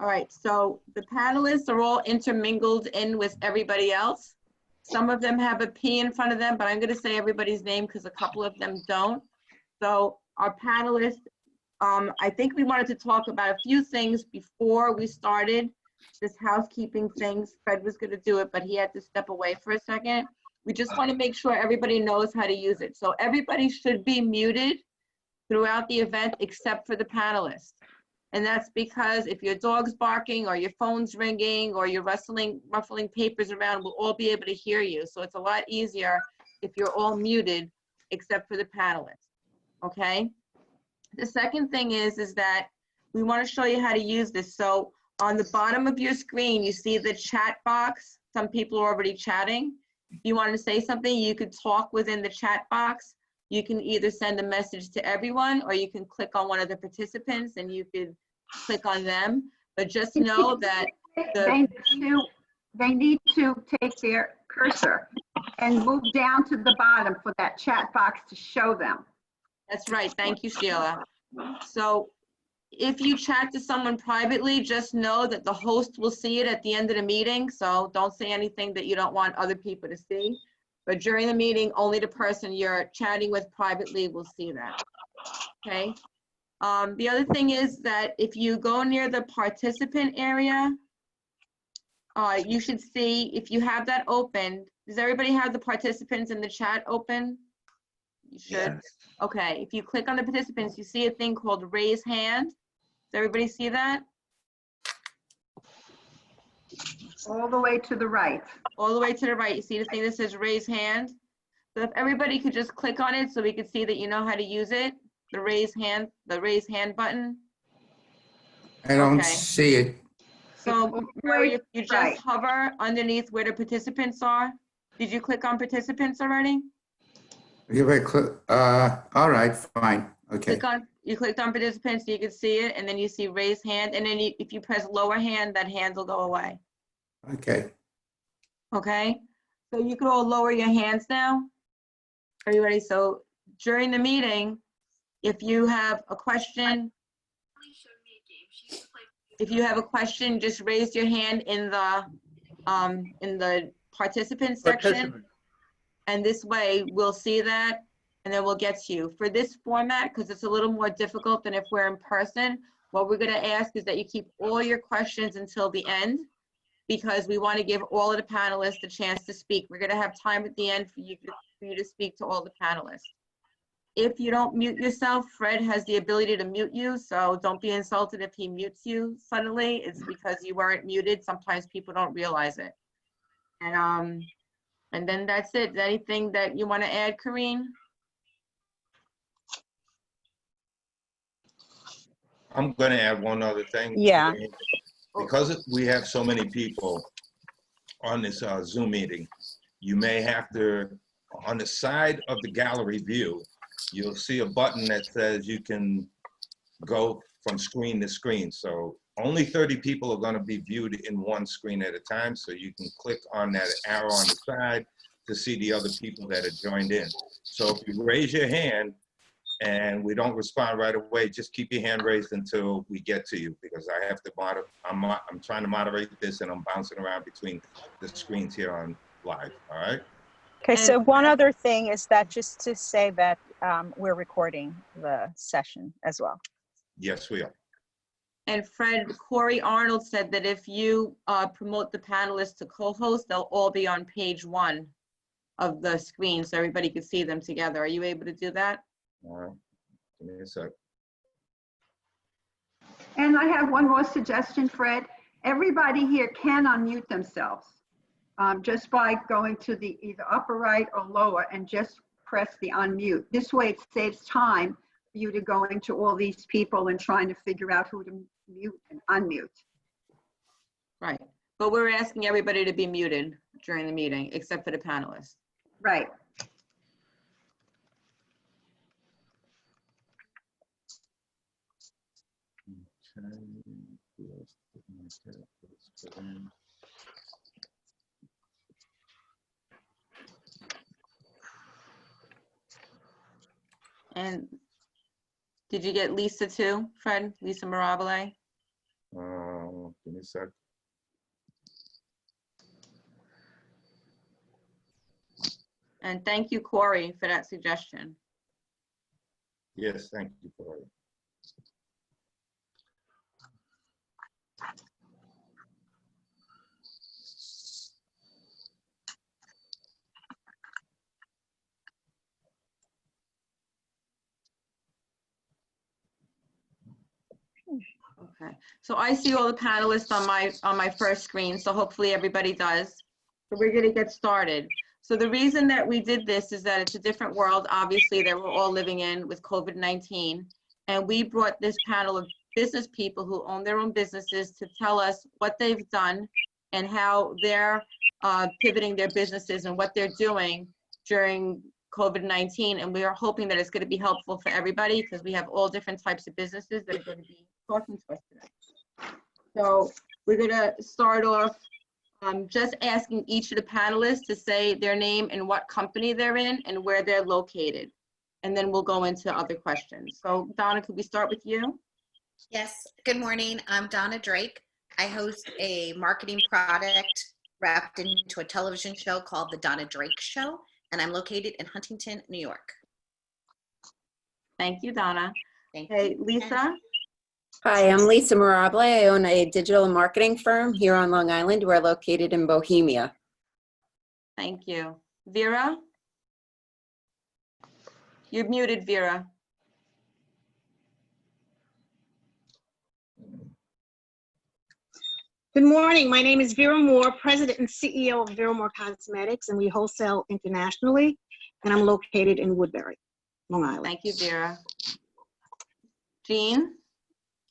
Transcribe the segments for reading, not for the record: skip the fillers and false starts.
All right, so the panelists are all intermingled in with everybody else. Some of them have a P in front of them, but I'm going to say everybody's name because a couple of them don't. So our panelists, I think we wanted to talk about a few things before we started this housekeeping things. Fred was going to do it, but he had to step away for a second. We just want to make sure everybody knows how to use it. So everybody should be muted throughout the event except for the panelists. And that's because if your dog's barking or your phone's ringing or you're ruffling papers around, we'll all be able to hear you. So it's a lot easier if you're all muted except for the panelists, okay? The second thing is that we want to show you how to use this. So on the bottom of your screen, you see the chat box. Some people are already chatting. If you want to say something, you could talk within the chat box. You can either send a message to everyone or you can click on one of the participants and you could click on them. But just know that they need to take their cursor and move down to the bottom for that chat box to show them. That's right. Thank you, Sheila. So if you chat to someone privately, just know that the host will see it at the end of the meeting. So don't say anything that you don't want other people to see. But during the meeting, only the person you're chatting with privately will see that. Okay. The other thing is that if you go near the participant area, you should see if you have that open. Does everybody have the participants in the chat open? You should. Yes. Okay. If you click on the participants, you see a thing called raise hand. Does everybody see that? All the way to the right. All the way to the right. You see the thing that says raise hand? So if everybody could just click on it so we could see that you know how to use it, the raise hand button. I don't Okay. see it. So Murray, if you just hover underneath where the participants are, did you click on participants already? You may click, all right, fine, okay. You clicked on participants, so you can see it, and then you see raise hand, and then if you press lower hand, that hand will go away. Okay. Okay, so you can all lower your hands now. Are you ready? So during the meeting, if you have a question, just raise your hand in the participant section. And this way we'll see that and then we'll get to you. For this format, because it's a little more difficult than if we're in person, what we're going to ask is that you keep all your questions until the end, because we want to give all of the panelists a chance to speak. We're going to have time at the end for you to speak to all the panelists. If you don't mute yourself, Fred has the ability to mute you, so don't be insulted if he mutes you suddenly. It's because you weren't muted. Sometimes people don't realize it. And then that's it. Anything that you want to add, Karine? I'm going to add one other thing. Yeah. Because we have so many people on this Zoom meeting, you may have to, on the side of the gallery view, you'll see a button that says you can go from screen to screen. So only 30 people are going to be viewed in one screen at a time. So you can click on that arrow on the side to see the other people that are joined in. So if you raise your hand and we don't respond right away, just keep your hand raised until we get to you, because I have to I'm trying to moderate this and I'm bouncing around between the screens here on live. All right. Okay, so one other thing is that just to say that we're recording the session as well. Yes, we are. And Fred, Corey Arnold said that if you promote the panelists to co-host, they'll all be on page 1 of the screen so everybody can see them together. Are you able to do that? All right. Give me a sec. And I have one more suggestion, Fred. Everybody here can unmute themselves just by going to the either upper right or lower and just press the unmute. This way it saves time for you to go into all these people and trying to figure out who to mute and unmute. Right. But we're asking everybody to be muted during the meeting, except for the panelists. Right. And did you get Lisa too, Fred? Lisa Mirabile? Give me a sec. And thank you, Corey, for that suggestion. Yes, thank you, Corey. Okay, so I see all the panelists on my first screen, so hopefully everybody does. So we're gonna get started. So the reason that we did this is that it's a different world, obviously, that we're all living in with COVID-19. And we brought this panel of business people who own their own businesses to tell us what they've done and how they're pivoting their businesses and what they're doing during COVID-19. And we are hoping that it's going to be helpful for everybody because we have all different types of businesses that are going to be talking to us today. So we're going to start off just asking each of the panelists to say their name and what company they're in and where they're located. And then we'll go into other questions. So Donna, could we start with you? Yes, good morning. I'm Donna Drake. I host a marketing product wrapped into a television show called The Donna Drake Show, and I'm located in Huntington, New York. Thank you, Donna. Thank Hey, you. Lisa? Hi, I'm Lisa Mirabile. I own a digital marketing firm here on Long Island. We're located in Bohemia. Thank you. Vera? You're muted, Vera. Good morning. My name is Vera Moore, President and CEO of Vera Moore Cosmetics, and we wholesale internationally. And I'm located in Woodbury, Long Island. Thank you, Vera. Jean?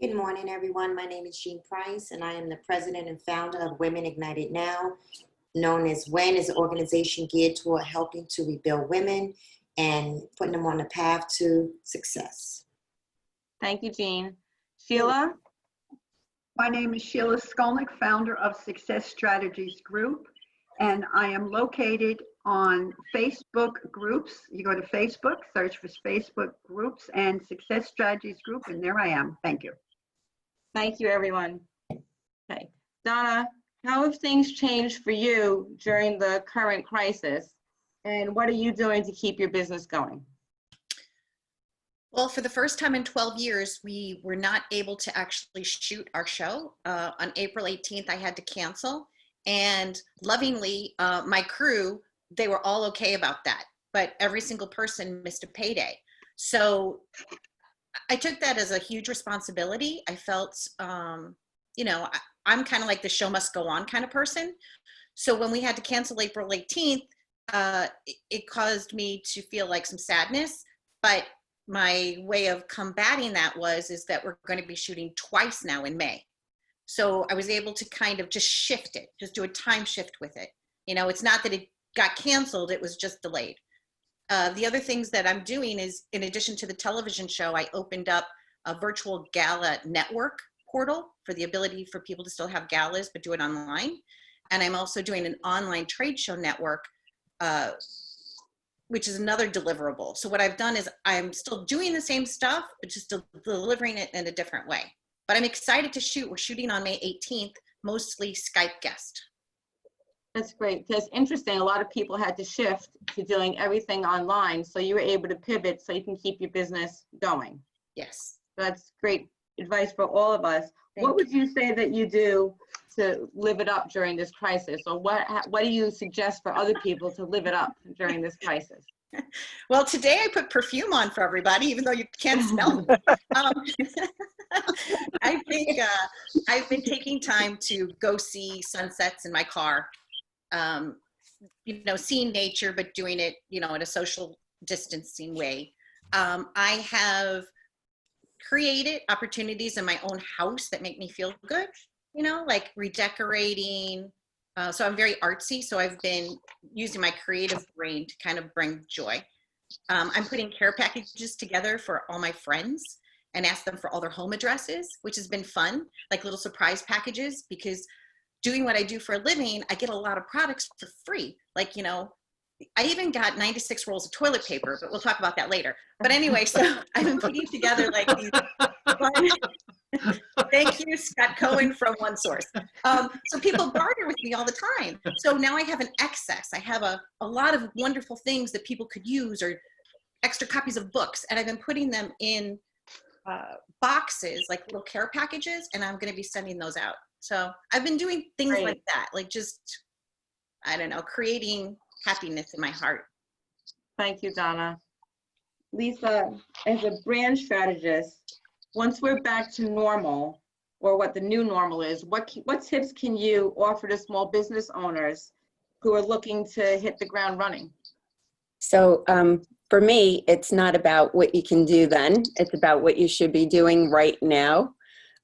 Good morning, everyone. My name is Jean Price, and I am the president and founder of Women Ignited Now, known as WIN, is an organization geared toward helping to rebuild women and putting them on the path to success. Thank you, Jean. Sheila? My name is Sheila Skolnick, founder of Success Strategies Group, and I am located on Facebook groups. You go to Facebook, search for Facebook groups and Success Strategies Group, and there I am. Thank you. Thank you, everyone. Okay. Donna, how have things changed for you during the current crisis? And what are you doing to keep your business going? Well, for the first time in 12 years, we were not able to actually shoot our show. On April 18th, I had to cancel. And lovingly, my crew, they were all okay about that. But every single person missed a payday. So I took that as a huge responsibility. I felt, you know, I'm kind of like the show must go on kind of person. So when we had to cancel April 18th, it caused me to feel like some sadness. But my way of combating that is that we're going to be shooting twice now in May. So I was able to kind of just shift it, just do a time shift with it. You know, it's not that it got canceled, it was just delayed. The other things that I'm doing is, in addition to the television show, I opened up a virtual gala network portal for the ability for people to still have galas, but do it online. And I'm also doing an online trade show network, which is another deliverable. So what I've done is I'm still doing the same stuff, but just delivering it in a different way. But I'm excited to shoot. We're shooting on May 18th, mostly Skype guest. That's great. That's interesting. A lot of people had to shift to doing everything online. So you were able to pivot so you can keep your business going. Yes. That's great advice for all of us. What would you say that you do to live it up during this crisis? Or what do you suggest for other people to live it up during this crisis? Well, today I put perfume on for everybody, even though you can't smell it. I think I've been taking time to go see sunsets in my car, you know, seeing nature, but doing it, you know, in a social distancing way. I have created opportunities in my own house that make me feel good, you know, like redecorating. So I'm very artsy. So I've been using my creative brain to kind of bring joy. I'm putting care packages together for all my friends and ask them for all their home addresses, which has been fun, like little surprise packages, because doing what I do for a living, I get a lot of products for free. Like, you know, I even got 96 rolls of toilet paper, but we'll talk about that later. But anyway, so I've been putting together like these Thank you, Scott Cohen from One Source. So people barter with me all the time. So now I have an excess. I have a lot of wonderful things that people could use, or extra copies of books, and I've been putting them in boxes, like little care packages, and I'm going to be sending those out. So I've been doing things Great. like that, like just, I don't know, creating happiness in my heart. Thank you, Donna. Lisa, as a brand strategist, once we're back to normal, or what the new normal is, what tips can you offer to small business owners who are looking to hit the ground running? So for me, it's not about what you can do then. It's about what you should be doing right now.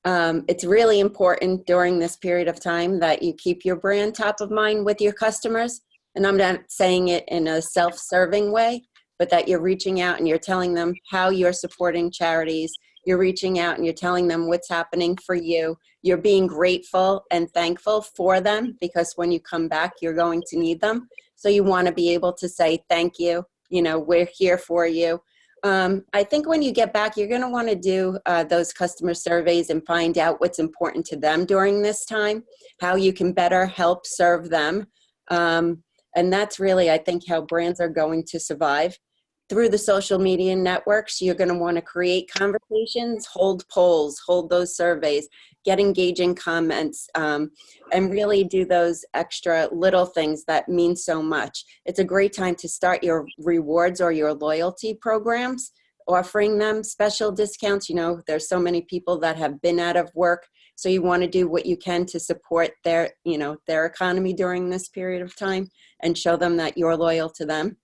It's really important during this period of time that you keep your brand top of mind with your customers. And I'm not saying it in a self-serving way, but that you're reaching out and you're telling them how you're supporting charities. You're reaching out and you're telling them what's happening for you. You're being grateful and thankful for them, because when you come back, you're going to need them. So you want to be able to say, thank you, you know, we're here for you. I think when you get back, you're going to want to do those customer surveys and find out what's important to them during this time, how you can better help serve them. And that's really, I think, how brands are going to survive. Through the social media networks, you're going to want to create conversations, hold polls, hold those surveys, get engaging comments, and really do those extra little things that mean so much. It's a great time to start your rewards or your loyalty programs, offering them special discounts. You know, there's so many people that have been out of work, so you want to do what you can to support their, you know, their economy during this period of time and show them that you're loyal to them.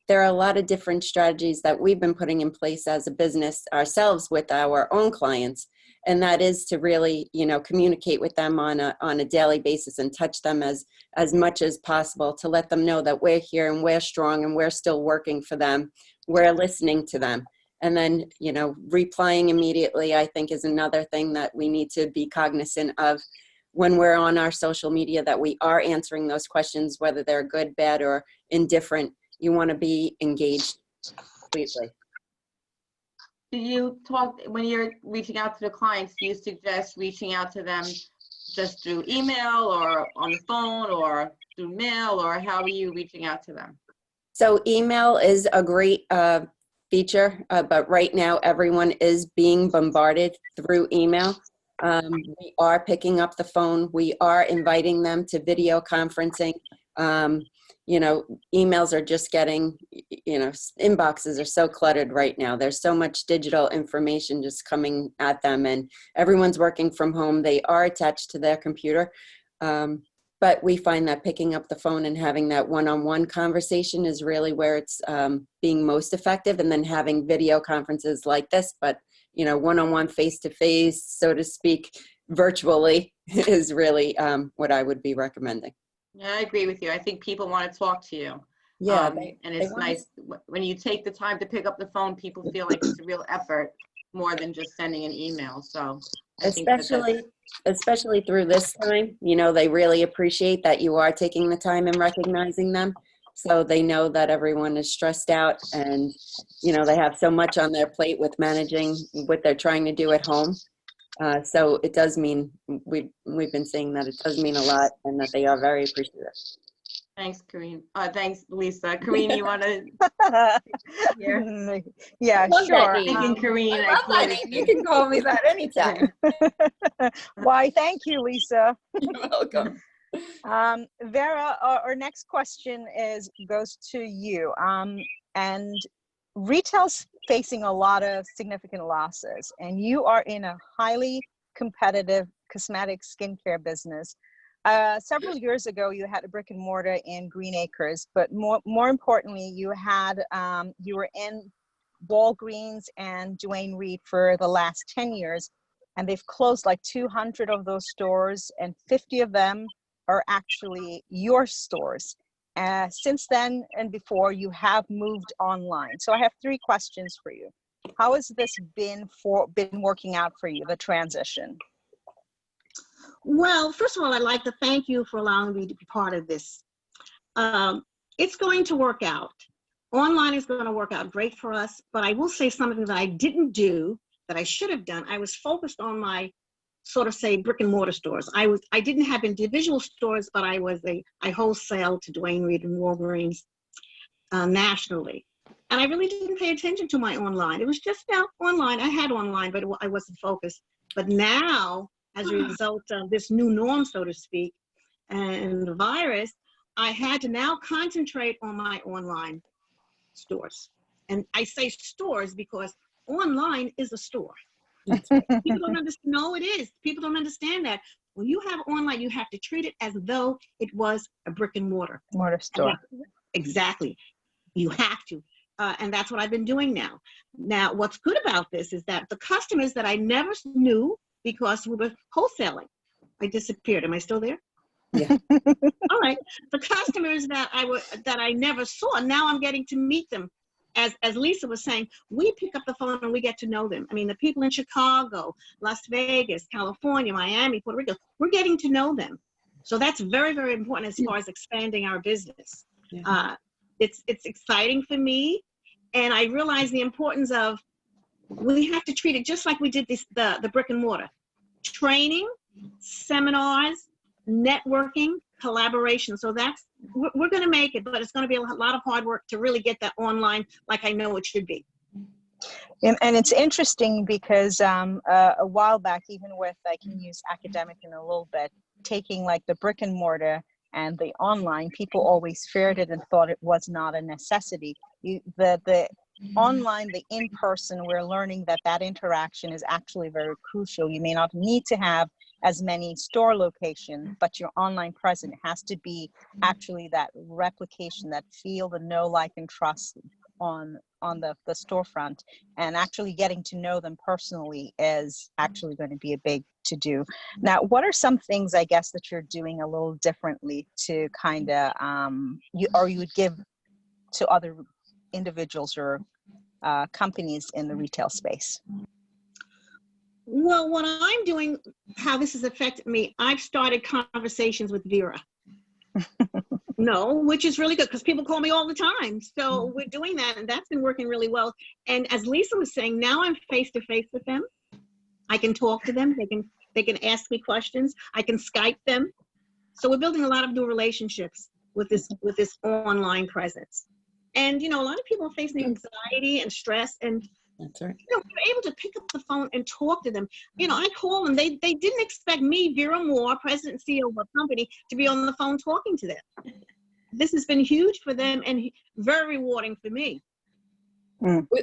There are a lot of different strategies that we've been putting in place as a business ourselves with our own clients. And that is to really, you know, communicate with them on a daily basis and touch them as much as possible, to let them know that we're here and we're strong and we're still working for them. We're listening to them. And then, you know, replying immediately, I think, is another thing that we need to be cognizant of when we're on our social media, that we are answering those questions, whether they're good, bad, or indifferent. You want to be engaged completely. Do you talk, when you're reaching out to the clients, do you suggest reaching out to them just through email or on the phone or through mail, or how are you reaching out to them? So email is a great feature, but right now everyone is being bombarded through email. We are picking up the phone. We are inviting them to video conferencing. You know, emails are just getting, you know, inboxes are so cluttered right now. There's so much digital information just coming at them, and everyone's working from home. They are attached to their computer. But we find that picking up the phone and having that one-on-one conversation is really where it's being most effective. And then having video conferences like this, but, you know, one-on-one, face-to-face, so to speak, virtually, is really what I would be recommending. Yeah, I agree with you. I think people want to talk to you. Yeah, and it's nice when you take the time to pick up the phone, people feel like it's a real effort more than just sending an email. So I think especially through this time, you know, they really appreciate that you are taking the time and recognizing them. So they know that everyone is stressed out, and, you know, they have so much on their plate with managing what they're trying to do at home. So it does mean, we've been saying that it does mean a lot, and that they are very appreciative. Thanks, Karine. Thanks, Lisa. Karine, you want to? Yeah, sure. Thinking Karine. I love that name. You can call me that anytime. Why, thank you, Lisa. You're welcome. Vera, our next question goes to you. And retail's facing a lot of significant losses, and you are in a highly competitive cosmetic skincare business. Several years ago, you had a brick and mortar in Green Acres, but more importantly, you were in Walgreens and Duane Reade for the last 10 years, and they've closed like 200 of those stores, and 50 of them are actually your stores. Since then and before, you have moved online. So I have 3 questions for you. How has this been working out for you, the transition? Well, first of all, I'd like to thank you for allowing me to be part of this. It's going to work out. Online is going to work out great for us, but I will say something that I didn't do that I should have done, I was focused on my sort of say brick and mortar stores. I didn't have individual stores, but I wholesale to Dwayne Reed and Walgreens nationally. And I really didn't pay attention to my online. It was just online. I had online, but I wasn't focused. But now, as a result of this new norm, so to speak, and the virus, I had to now concentrate on my online stores. And I say stores because online is a store. People don't understand. No, it is. People don't understand that. When you have online, you have to treat it as though it was a brick and mortar store. Exactly. You have to. And that's what I've been doing now. Now, what's good about this is that the customers that I never knew because we were wholesaling, I disappeared. Am I still there? Yeah. All right. The customers that I never saw, now I'm getting to meet them. As Lisa was saying, we pick up the phone and we get to know them. I mean, the people in Chicago, Las Vegas, California, Miami, Puerto Rico, we're getting to know them. So that's very, very important as far as expanding our business. Yeah. It's exciting for me. And I realize the importance of, we have to treat it just like we did the brick and mortar. Training, seminars, networking, collaboration. So we're going to make it, but it's going to be a lot of hard work to really get that online like I know it should be. And it's interesting because a while back, even with, I can use academic in a little bit, taking like the brick and mortar and the online, people always feared it and thought it was not a necessity. The online, the in-person, we're learning that interaction is actually very crucial. You may not need to have as many store locations, but your online presence has to be actually that replication, that feel, the know, like, and trust on the storefront, and actually getting to know them personally is actually going to be a big to do. Now, what are some things, I guess, that you're doing a little differently to kind of, you would give to other individuals or companies in the retail space? Well, what I'm doing, how this has affected me, I've started conversations with Vera. No, which is really good because people call me all the time. So we're doing that, and that's been working really well. And as Lisa was saying, now I'm face to face with them. I can talk to them. They can ask me questions. I can Skype them. So we're building a lot of new relationships with this online presence. And a lot of people are facing anxiety and stress, and That's right. you're able to pick up the phone and talk to them. I call them. They didn't expect me, Vera Moore, president and CEO of a company, to be on the phone talking to them. This has been huge for them and very rewarding for me.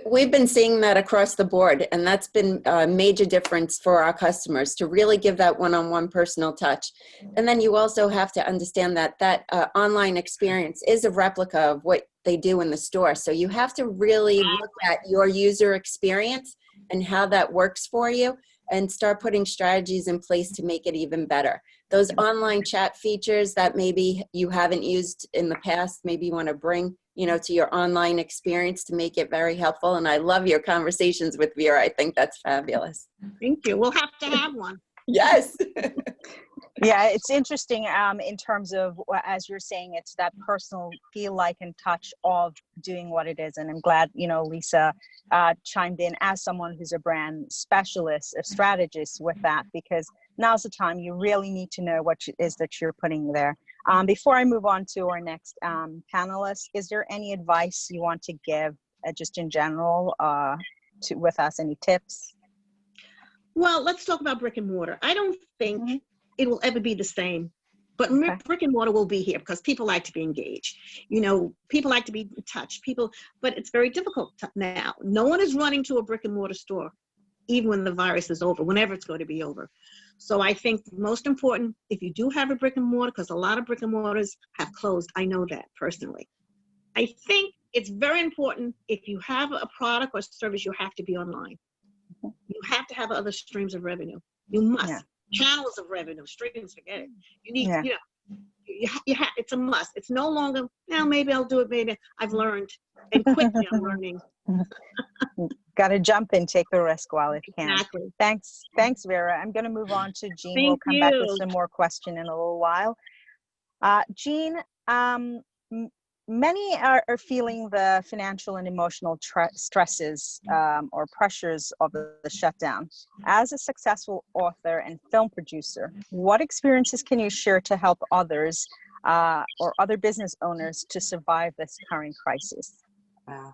We've been seeing that across the board, and that's been a major difference for our customers, to really give that one-on-one personal touch. And then you also have to understand that online experience is a replica of what they do in the store. So you have to really look at your user experience and how that works for you, and start putting strategies in place to make it even better. Those online chat features that maybe you haven't used in the past, maybe you want to bring to your online experience to make it very helpful. And I love your conversations with Vera. I think that's fabulous. Thank you. We'll have to have one. Yes. Yeah, it's interesting in terms of, as you're saying, it's that personal feel, like, and touch of doing what it is. And I'm glad, Lisa chimed in as someone who's a brand specialist, a strategist with that, because now's the time you really need to know what it is that you're putting there. Before I move on to our next panelist, is there any advice you want to give just in general with us? Any tips? Well, let's talk about brick and mortar. I don't think it will ever be the same, but brick and mortar will be here because people like to be engaged. People like to be in touch. But it's very difficult now. No one is running to a brick and mortar store, even when the virus is over, whenever it's going to be over. So I think most important, if you do have a brick and mortar, because a lot of brick and mortars have closed, I know that personally. I think it's very important, if you have a product or service, you have to be online. You have to have other streams of revenue. You must. Yeah. Channels of revenue, streams, forget it. You need, it's a must. It's no longer, now maybe I'll do it, maybe I've learned, and quickly I'm learning. Got to jump in, take the risk while it can. Exactly. Thanks, Vera. I'm going to move on to Jean. We'll come back with some more question in a little while. Jean, many are feeling the financial and emotional stresses or pressures of the shutdown. As a successful author and film producer, what experiences can you share to help others or other business owners to survive this current crisis? Wow.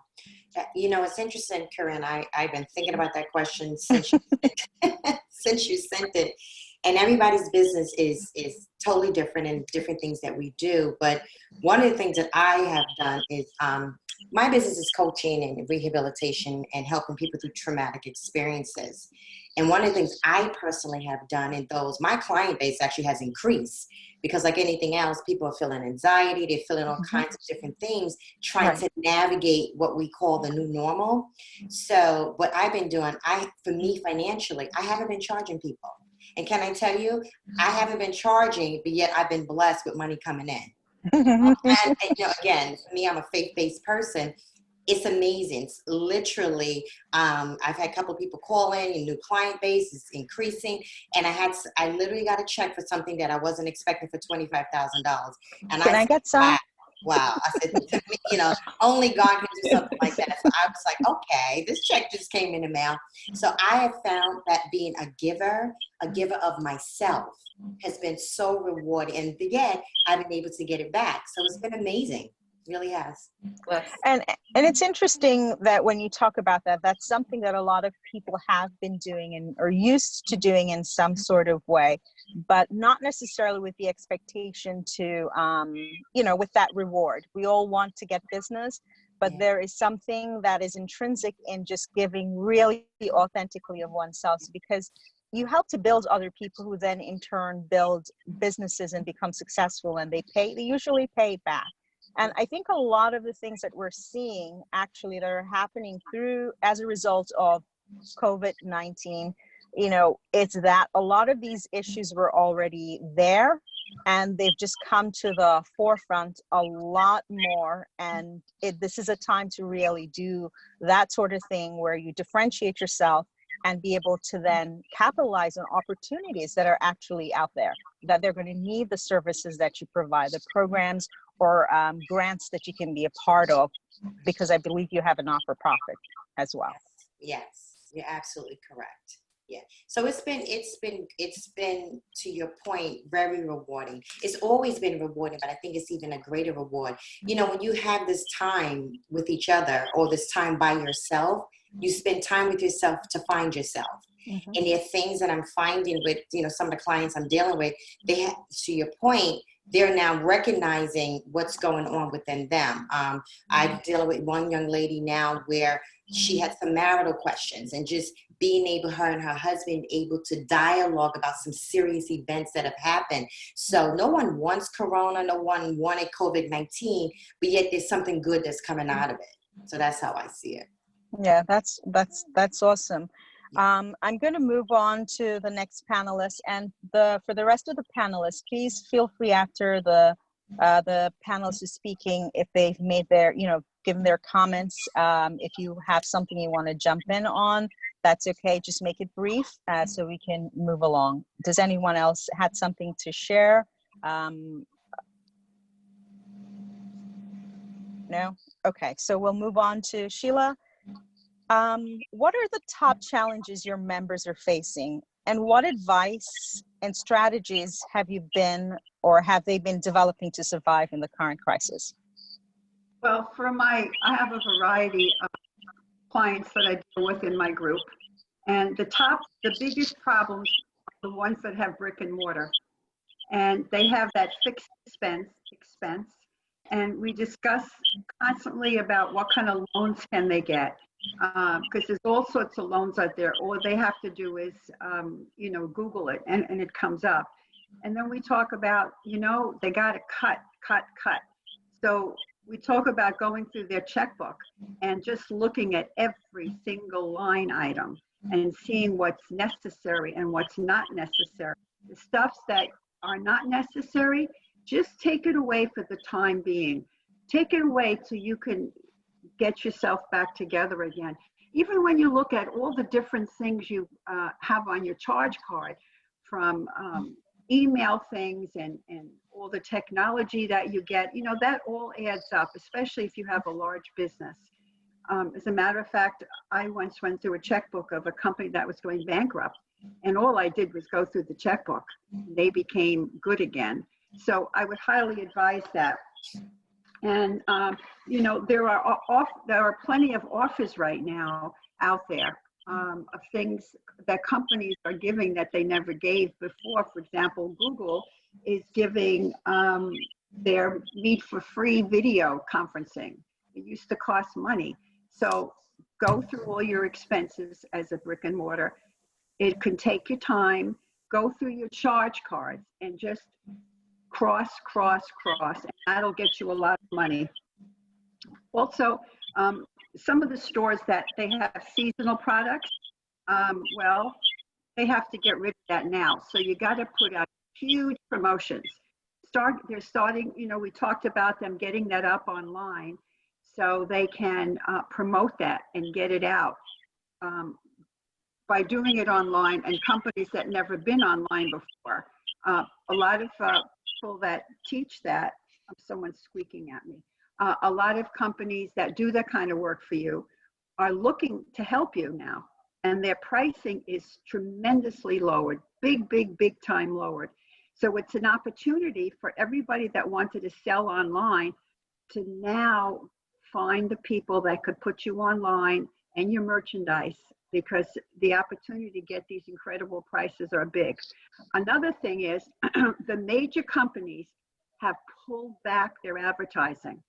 You know, it's interesting, Corinne. I've been thinking about that question since you, since you sent it. And everybody's business is totally different and different things that we do. But one of the things that I have done is my business is coaching and rehabilitation and helping people through traumatic experiences. And one of the things I personally have done in those, my client base actually has increased because like anything else, people are feeling anxiety, they're feeling all kinds of different things, trying to navigate what we call the new normal. So what I've been doing, for me financially, I haven't been charging people. And can I tell you, I haven't been charging, but yet I've been blessed with money coming in. And you know, again, for me, I'm a faith-based person. It's amazing. It's literally, I've had a couple of people call in, a new client base is increasing. And I literally got a check for something that I wasn't expecting for $25,000. And Can I get some? Wow. I said, to me, you know, only God can do something like that. So I was like, okay, this check just came in the mail. So I have found that being a giver of myself has been so rewarding. And yet I've been able to get it back. So it's been amazing. It really has. And it's interesting that when you talk about that, that's something that a lot of people have been doing and are used to doing in some sort of way, but not necessarily with the expectation to, you know, with that reward. We all want to get business, but there is something that is intrinsic in just giving really authentically of oneself, because you help to build other people who then in turn build businesses and become successful, and they usually pay back. And I think a lot of the things that we're seeing actually that are happening as a result of COVID-19, you know, it's that a lot of these issues were already there and they've just come to the forefront a lot more. And this is a time to really do that sort of thing where you differentiate yourself and be able to then capitalize on opportunities that are actually out there, that they're going to need the services that you provide, the programs or grants that you can be a part of, because I believe you have a not-for-profit as well. Yes, you're absolutely correct. Yeah. So it's been to your point, very rewarding. It's always been rewarding, but I think it's even a greater reward. You know, when you have this time with each other or this time by yourself, you spend time with yourself to find yourself. Mm-hmm. And there are things that I'm finding with, you know, some of the clients I'm dealing with, they have, to your point, they're now recognizing what's going on within them. I'm dealing with one young lady now where she had some marital questions, and just being able, her and her husband, able to dialogue about some serious events that have happened. So no one wants Corona, no one wanted COVID-19, but yet there's something good that's coming out of it. So that's how I see it. Yeah, that's awesome. I'm going to move on to the next panelist, and for the rest of the panelists, please feel free after the panelists is speaking, if they've made their, you know, given their comments, if you have something you want to jump in on, that's okay. Just make it brief so we can move along. Does anyone else had something to share? No? Okay, so we'll move on to Sheila. What are the top challenges your members are facing, and what advice and strategies have you been or have they been developing to survive in the current crisis? Well, I have a variety of clients that I deal with in my group, and the biggest problems are the ones that have brick and mortar, and they have that fixed expense, and we discuss constantly about what kind of loans can they get. Because there's all sorts of loans out there. All they have to do is, you know, Google it and it comes up. And then we talk about, you know, they got to cut. So we talk about going through their checkbook and just looking at every single line item and seeing what's necessary and what's not necessary. The stuffs that are not necessary, just take it away for the time being. Take it away so you can get yourself back together again. Even when you look at all the different things you have on your charge card, from email things and all the technology that you get, you know, that all adds up, especially if you have a large business. As a matter of fact, I once went through a checkbook of a company that was going bankrupt, and all I did was go through the checkbook. They became good again. So I would highly advise that. And you know, there are plenty of offers right now out there of things that companies are giving that they never gave before. For example, Google is giving their meet for free video conferencing. It used to cost money. So go through all your expenses as a brick and mortar. It can take your time. Go through your charge cards and just cross, and that'll get you a lot of money. Also, some of the stores that they have seasonal products, well, they have to get rid of that now. So you got to put out huge promotions. They're starting, you know, we talked about them getting that up online so they can promote that and get it out. By doing it online, and companies that never been online before. A lot of people that teach that, someone's squeaking at me. A lot of companies that do that kind of work for you are looking to help you now, and their pricing is tremendously lowered, big time lowered. So it's an opportunity for everybody that wanted to sell online to now find the people that could put you online and your merchandise, because the opportunity to get these incredible prices are big. Another thing is the major companies have pulled back their advertising.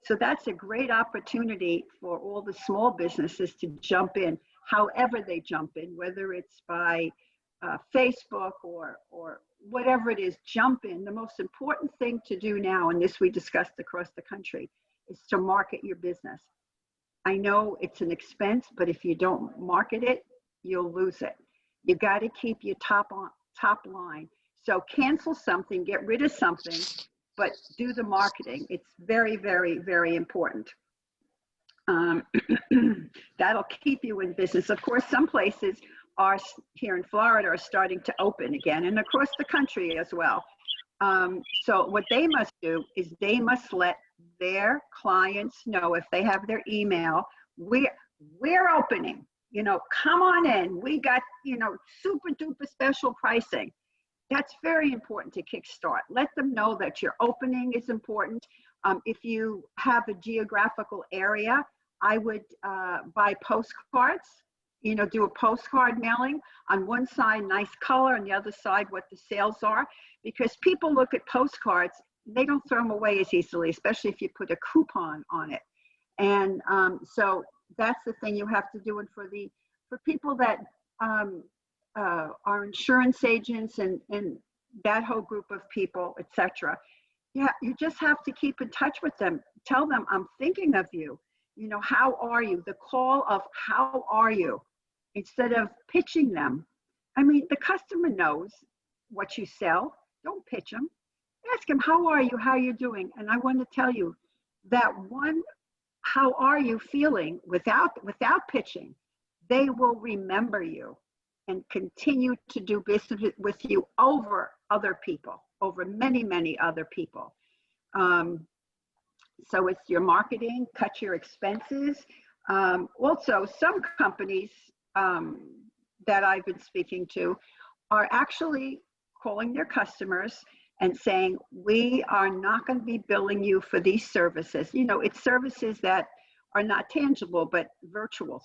So that's a great opportunity for all the small businesses to jump in, however they jump in, whether it's by Facebook or whatever it is, jump in. The most important thing to do now, and this we discussed across the country, is to market your business. I know it's an expense, but if you don't market it, you'll lose it. You got to keep your top line. So cancel something, get rid of something, but do the marketing. It's very important. That'll keep you in business. Of course, some places are here in Florida are starting to open again, and across the country as well. So what they must do is they must let their clients know, if they have their email, we're opening, you know, come on in. We got, you know, super duper special pricing. That's very important to kickstart. Let them know that your opening is important. If you have a geographical area, I would buy postcards, you know, do a postcard mailing. On one side, nice color, on the other side, what the sales are, because people look at postcards, they don't throw them away as easily, especially if you put a coupon on it. And so that's the thing you have to do. And for people that are insurance agents and that whole group of people, etc. Yeah, you just have to keep in touch with them. Tell them, I'm thinking of you. You know, how are you? The call of how are you, instead of pitching them. I mean, the customer knows what you sell. Don't pitch them. Ask them, how are you? How are you doing? And I want to tell you that one, how are you feeling, without pitching, they will remember you and continue to do business with you over other people, over many other people. So it's your marketing, cut your expenses. Also, some companies that I've been speaking to are actually calling their customers and saying, we are not going to be billing you for these services. You know, it's services that are not tangible, but virtual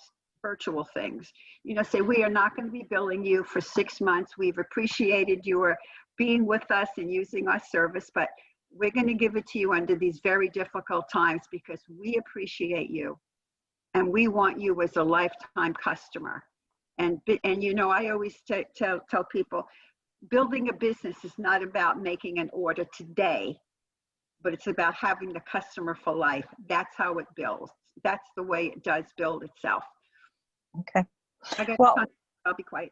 things. You know, say, we are not going to be billing you for 6 months. We've appreciated your being with us and using our service, but we're going to give it to you under these very difficult times because we appreciate you and we want you as a lifetime customer. And you know, I always tell people, building a business is not about making an order today, but it's about having the customer for life. That's how it builds. That's the way it does build itself. Okay. Well, I'll be quiet.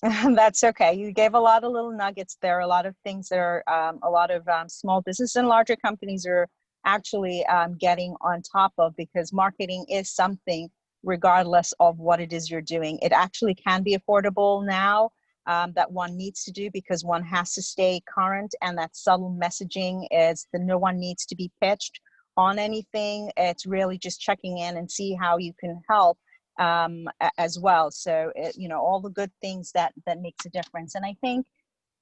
That's okay. You gave a lot of little nuggets there, a lot of things that are, a lot of small business and larger companies are actually getting on top of, because marketing is something, regardless of what it is you're doing. It actually can be affordable now. that one needs to do, because one has to stay current, and that subtle messaging is that no one needs to be pitched on anything. It's really just checking in and see how you can help as well. So, all the good things that makes a difference. And I think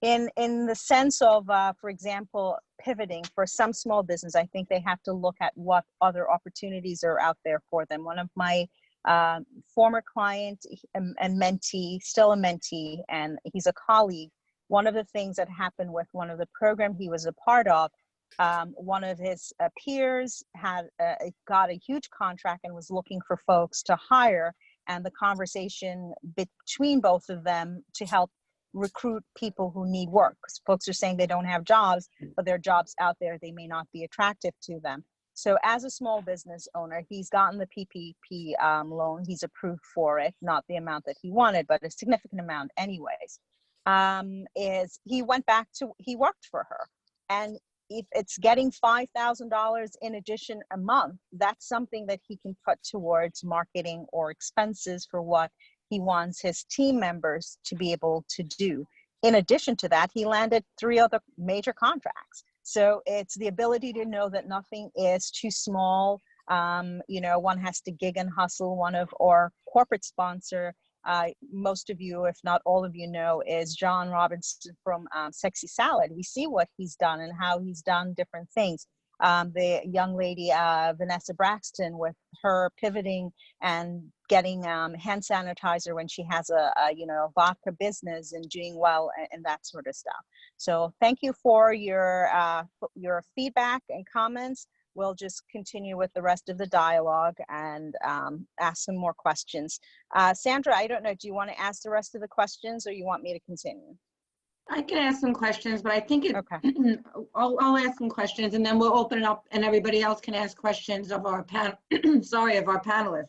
in the sense of, for example, pivoting for some small business, I think they have to look at what other opportunities are out there for them. One of my former client and mentee, still a mentee, and he's a colleague. One of the things that happened with one of the program he was a part of, one of his peers had got a huge contract and was looking for folks to hire, and the conversation between both of them to help recruit people who need work, because folks are saying they don't have jobs, but there are jobs out there, they may not be attractive to them. So as a small business owner, he's gotten the PPP loan. He's approved for it, not the amount that he wanted, but a significant amount anyways. He went back to, he worked for her. And if it's getting $5,000 in addition a month, that's something that he can put towards marketing or expenses for what he wants his team members to be able to do. In addition to that, he landed 3 other major contracts. So it's the ability to know that nothing is too small. One has to gig and hustle. One of our corporate sponsor, most of you, if not all of you know, is John Robinson from Sexy Salad. We see what he's done and how he's done different things. The young lady, Vanessa Braxton, with her pivoting and getting hand sanitizer when she has a vodka business and doing well and that sort of stuff. So thank you for your feedback and comments. We'll just continue with the rest of the dialogue and ask some more questions. Sandra, I don't know, do you want to ask the rest of the questions or you want me to continue? I can ask some questions, but I think Okay. I'll ask some questions and then we'll open it up and everybody else can ask questions of our of our panelists.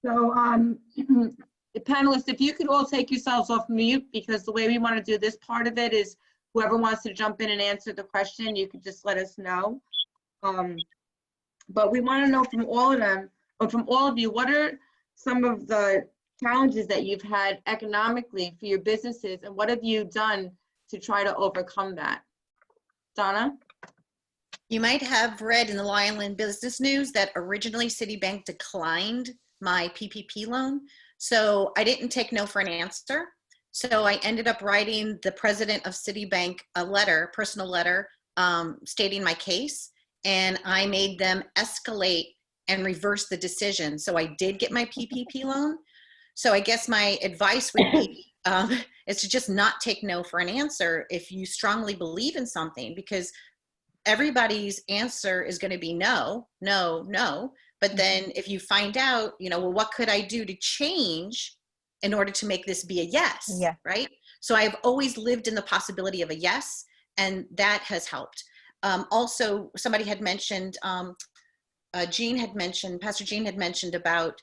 So the panelists, if you could all take yourselves off mute, because the way we want to do this part of it is whoever wants to jump in and answer the question, you could just let us know. But we want to know from all of them, or from all of you, what are some of the challenges that you've had economically for your businesses, and what have you done to try to overcome that? Donna? You might have read in the Lionland Business News that originally Citibank declined my PPP loan. So I didn't take no for an answer. So I ended up writing the president of Citibank a letter, personal letter, stating my case. And I made them escalate and reverse the decision. So I did get my PPP loan. So I guess my advice would be is to just not take no for an answer if you strongly believe in something, because everybody's answer is going to be no, no, no. But then if you find out, well, what could I do to change in order to make this be a yes? Yeah. Right. So I've always lived in the possibility of a yes, and that has helped. Also, somebody had mentioned, Pastor Jean had mentioned about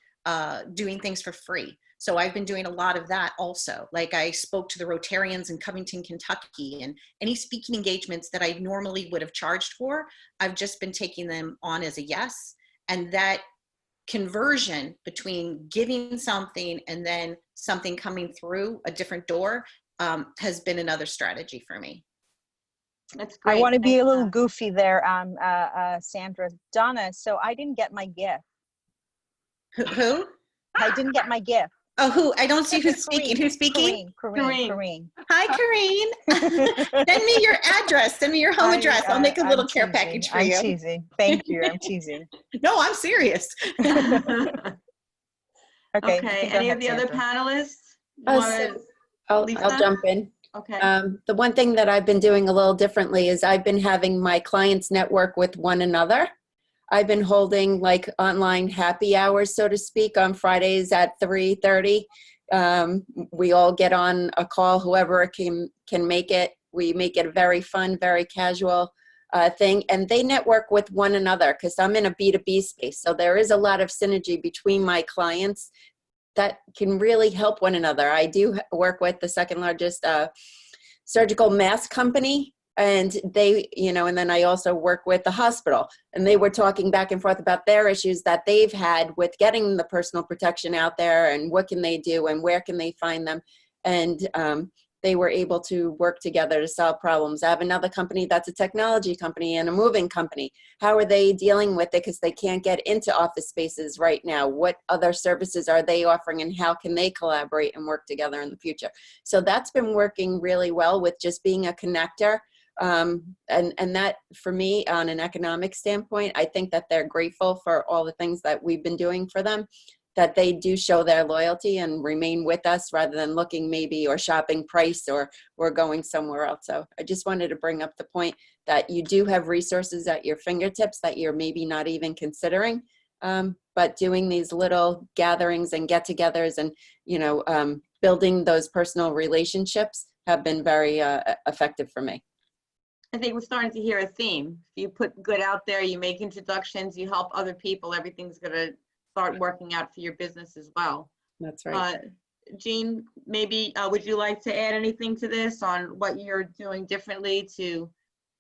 doing things for free. So I've been doing a lot of that also. Like I spoke to the Rotarians in Covington, Kentucky, and any speaking engagements that I normally would have charged for, I've just been taking them on as a yes. And that conversion between giving something and then something coming through a different door has been another strategy for me. That's great. I want to be a little goofy there, Sandra. Donna, so I didn't get my gift. Who? I didn't get my gift. Oh, who? I don't see who's speaking. Who's speaking? Kareen. Hi, Kareen. Send me your address. Send me your home address. I'll make a little care package for you. I'm teasing. Thank you. I'm teasing. No, I'm serious. Okay. Any of the other panelists? I'll jump in. Okay. The one thing that I've been doing a little differently is I've been having my clients network with one another. I've been holding like online happy hours, so to speak, on Fridays at 3:30. We all get on a call, whoever can make it. We make it a very fun, very casual thing. And they network with one another because I'm in a B2B space. So there is a lot of synergy between my clients that can really help one another. I do work with the second largest surgical mask company. And they, and then I also work with the hospital, and they were talking back and forth about their issues that they've had with getting the personal protection out there and what can they do and where can they find them. and they were able to work together to solve problems. I have another company that's a technology company and a moving company. How are they dealing with it because they can't get into office spaces right now? What other services are they offering, and how can they collaborate and work together in the future? So that's been working really well with just being a connector. And that, for me, on an economic standpoint, I think that they're grateful for all the things that we've been doing for them, that they do show their loyalty and remain with us rather than looking maybe or shopping price or going somewhere else. So I just wanted to bring up the point that you do have resources at your fingertips that you're maybe not even considering. But doing these little gatherings and get-togethers and, building those personal relationships have been very effective for me. I think we're starting to hear a theme. If you put good out there, you make introductions, you help other people, everything's going to start working out for your business as well. That's right. Jean, maybe would you like to add anything to this on what you're doing differently to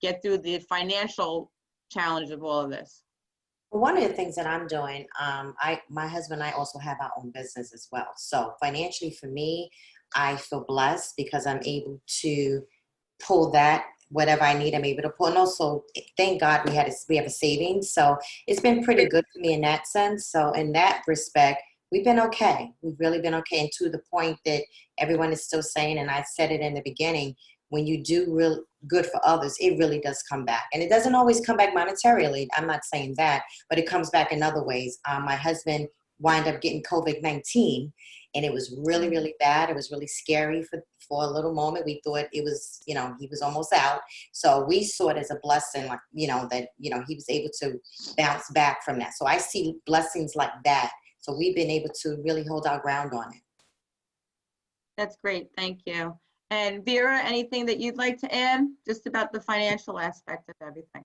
get through the financial challenge of all of this? Well, one of the things that I'm doing, my husband and I also have our own business as well. So financially for me, I feel blessed because I'm able to pull that, whatever I need, I'm able to pull. And also, thank God we have a savings. So it's been pretty good for me in that sense. So in that respect, we've been okay. We've really been okay. And to the point that everyone is still saying, and I said it in the beginning, when you do real good for others, it really does come back. And it doesn't always come back monetarily. I'm not saying that, but it comes back in other ways. My husband wound up getting COVID-19, and it was really, really bad. It was really scary for a little moment. We thought it was, he was almost out. So we saw it as a blessing, like, that, he was able to bounce back from that. So I see blessings like that. So we've been able to really hold our ground on it. That's great. Thank you. And Vera, anything that you'd like to add just about the financial aspect of everything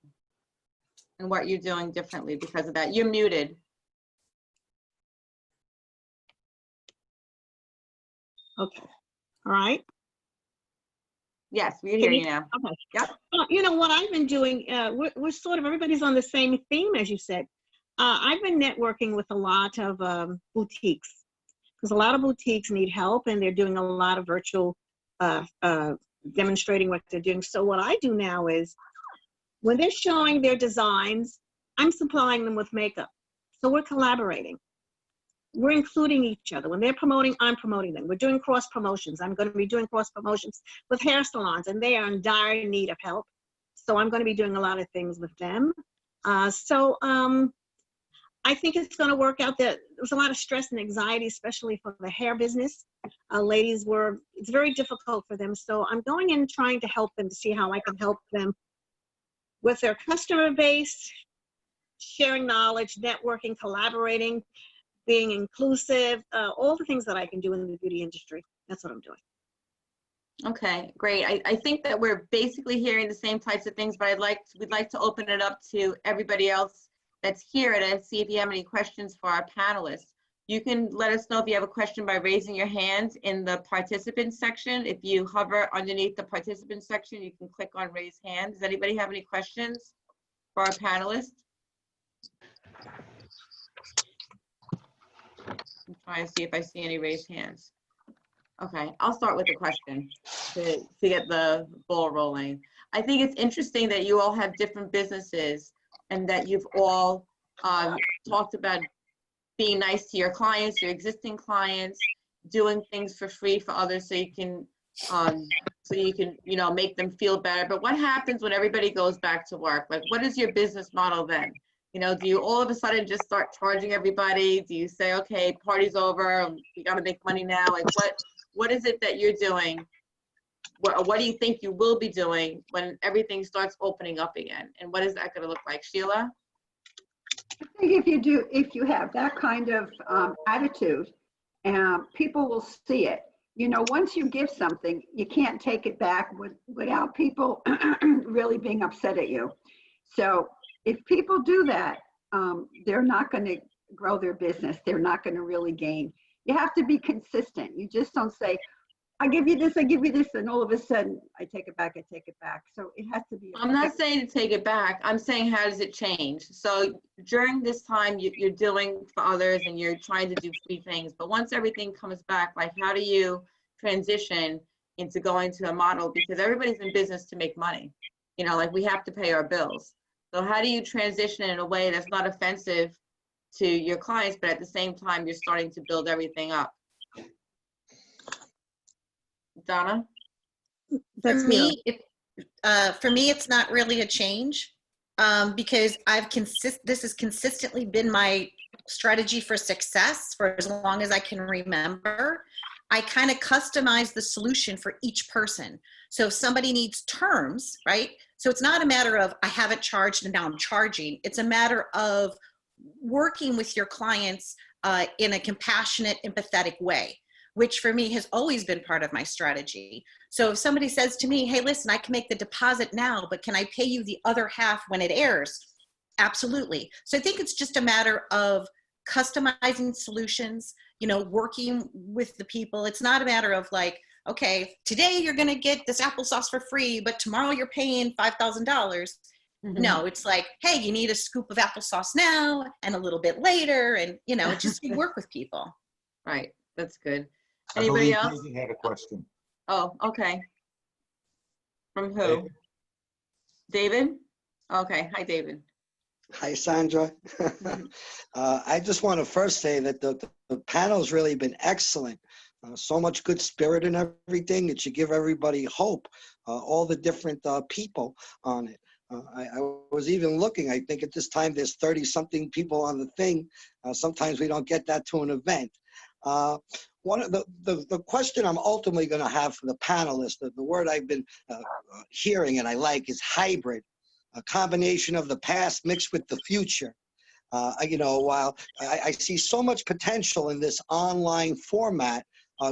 and what you're doing differently because of that? You're muted. Okay. All right. Yes, we hear you now. Okay. Yep. What I've been doing, we're sort of, everybody's on the same theme, as you said. I've been networking with a lot of boutiques, because a lot of boutiques need help and they're doing a lot of virtual demonstrating what they're doing. So what I do now is when they're showing their designs, I'm supplying them with makeup. So we're collaborating. We're including each other. When they're promoting, I'm promoting them. We're doing cross promotions. I'm going to be doing cross promotions with hair salons, and they are in dire need of help. So I'm going to be doing a lot of things with them. I think it's going to work out. That there's a lot of stress and anxiety, especially for the hair business. Ladies it's very difficult for them. So I'm going in trying to help them to see how I can help them with their customer base, sharing knowledge, networking, collaborating, being inclusive, all the things that I can do in the beauty industry. That's what I'm doing. Okay, great. I think that we're basically hearing the same types of things, but we'd like to open it up to everybody else that's here and see if you have any questions for our panelists. You can let us know if you have a question by raising your hand in the participants section. If you hover underneath the participants section, you can click on raise hand. Does anybody have any questions for our panelists? I'm trying to see if I see any raised hands. Okay, I'll start with a question to get the ball rolling. I think it's interesting that you all have different businesses and that you've all talked about being nice to your clients, your existing clients, doing things for free for others so you can make them feel better. But what happens when everybody goes back to work? Like, what is your business model then? Do you all of a sudden just start charging everybody? Do you say, okay, party's over, we got to make money now? Like, what is it that you're doing? What do you think you will be doing when everything starts opening up again? And what is that going to look like? Sheila? I think if you have that kind of attitude, people will see it. Once you give something, you can't take it back without people really being upset at you. So if people do that, they're not going to grow their business. They're not going to really gain. You have to be consistent. You just don't say, I give you this, and all of a sudden I take it back, So it has to be. I'm not saying to take it back. I'm saying, how does it change? So during this time, you're doing for others and you're trying to do free things. But once everything comes back, like, how do you transition into going to a model, because everybody's in business to make money. You know, like we have to pay our bills. So how do you transition in a way that's not offensive to your clients, but at the same time, you're starting to build everything up? Donna? That's For me, it's not really a change because this has consistently been my strategy for success for as long as I can remember. I kind of customize the solution for each person. So if somebody needs terms, right? So it's not a matter of I haven't charged and now I'm charging. It's a matter of working with your clients in a compassionate, empathetic way, which for me has always been part of my strategy. So if somebody says to me, hey, listen, I can make the deposit now, but can I pay you the other half when it airs? Absolutely. So I think it's just a matter of customizing solutions, you know, working with the people. It's not a matter of like, okay, today you're going to get this applesauce for free, but tomorrow you're paying $5,000. Mm-hmm. No, it's like, hey, you need a scoop of applesauce now and a little bit later. And, you know, just work with people. Right. That's good. Anybody else? David had a question. Oh, okay. From who? David? Okay. Hi, David. Hi, Sandra. I just want to first say that the panel's really been excellent. So much good spirit and everything. It should give everybody hope, all the different people on it. I was even looking, I think at this time there's 30-something people on the thing. Sometimes we don't get that to an event. One of the question I'm ultimately going to have for the panelists, the word I've been hearing and I like is hybrid, a combination of the past mixed with the future. You know, while I see so much potential in this online format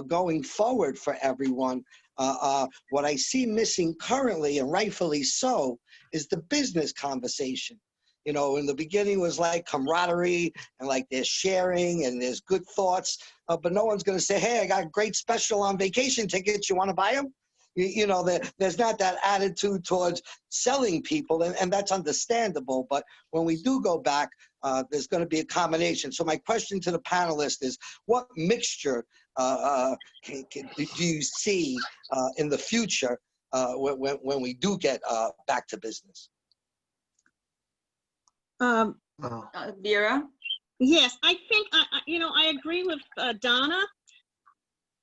going forward for everyone, what I see missing currently, and rightfully so, is the business conversation. You know, in the beginning was like camaraderie and like there's sharing and there's good thoughts, but no one's going to say, hey, I got a great special on vacation tickets. You want to buy them? You know, there's not that attitude towards selling people, and that's understandable. But when we do go back, there's going to be a combination. So my question to the panelists is, what mixture do you see in the future when we do get back to business? Vera? Yes, I think, you know, I agree with Donna.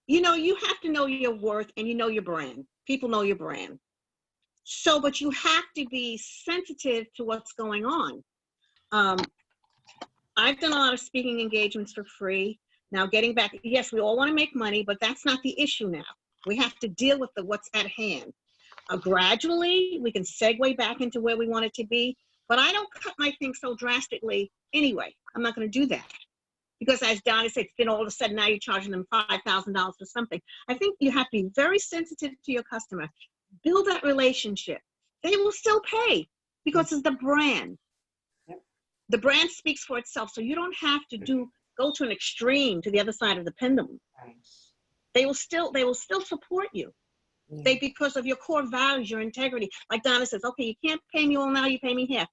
You know, you have to know your worth and you know your brand. People know your brand. So, but you have to be sensitive to what's going on. I've done a lot of speaking engagements for free. Now getting back, yes, we all want to make money, but that's not the issue now. We have to deal with what's at hand. Gradually, we can segue back into where we want it to be, but I don't cut my thing so drastically anyway. I'm not going to do that. Because as Donna said, then all of a sudden now you're charging them $5,000 for something. I think you have to be very sensitive to your customer. Build that relationship. They will still pay because it's the brand. The brand speaks for itself, so you don't have to go to an extreme to the other side of the pendulum. They will still support you. Because of your core values, your integrity. Like Donna says, okay, you can't pay me all now, you pay me half.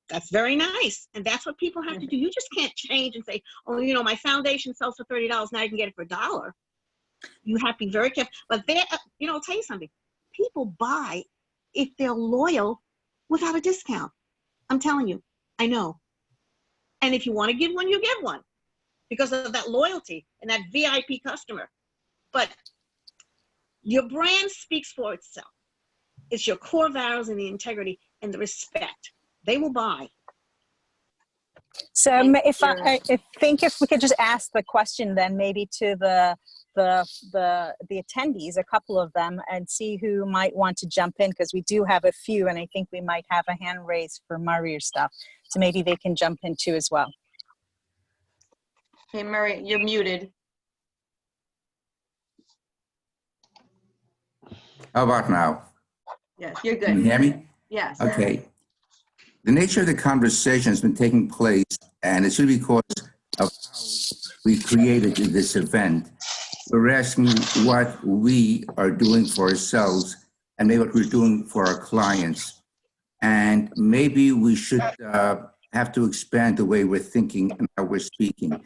That's very nice. And that's what people have to do. You just can't change and say, oh, you know, my foundation sells for $30. Now you can get it for $1. You have to be very careful. But you know, I'll tell you something. People buy if they're loyal without a discount. I'm telling you, I know. And if you want to give one, you give one because of that loyalty and that VIP customer. But your brand speaks for itself. It's your core values and the integrity and the respect. They will buy. So if we could just ask the question then maybe to the attendees, a couple of them, and see who might want to jump in, because we do have a few, and I think we might have a hand raised for Murray or stuff. So maybe they can jump in too as well. Hey, Murray, you're muted. How about now? Yes, you're good. Can you hear me? Yes. Okay. The nature of the conversation has been taking place, and it's really because of how we created this event. We're asking what we are doing for ourselves and maybe what we're doing for our clients. And maybe we should have to expand the way we're thinking and how we're speaking.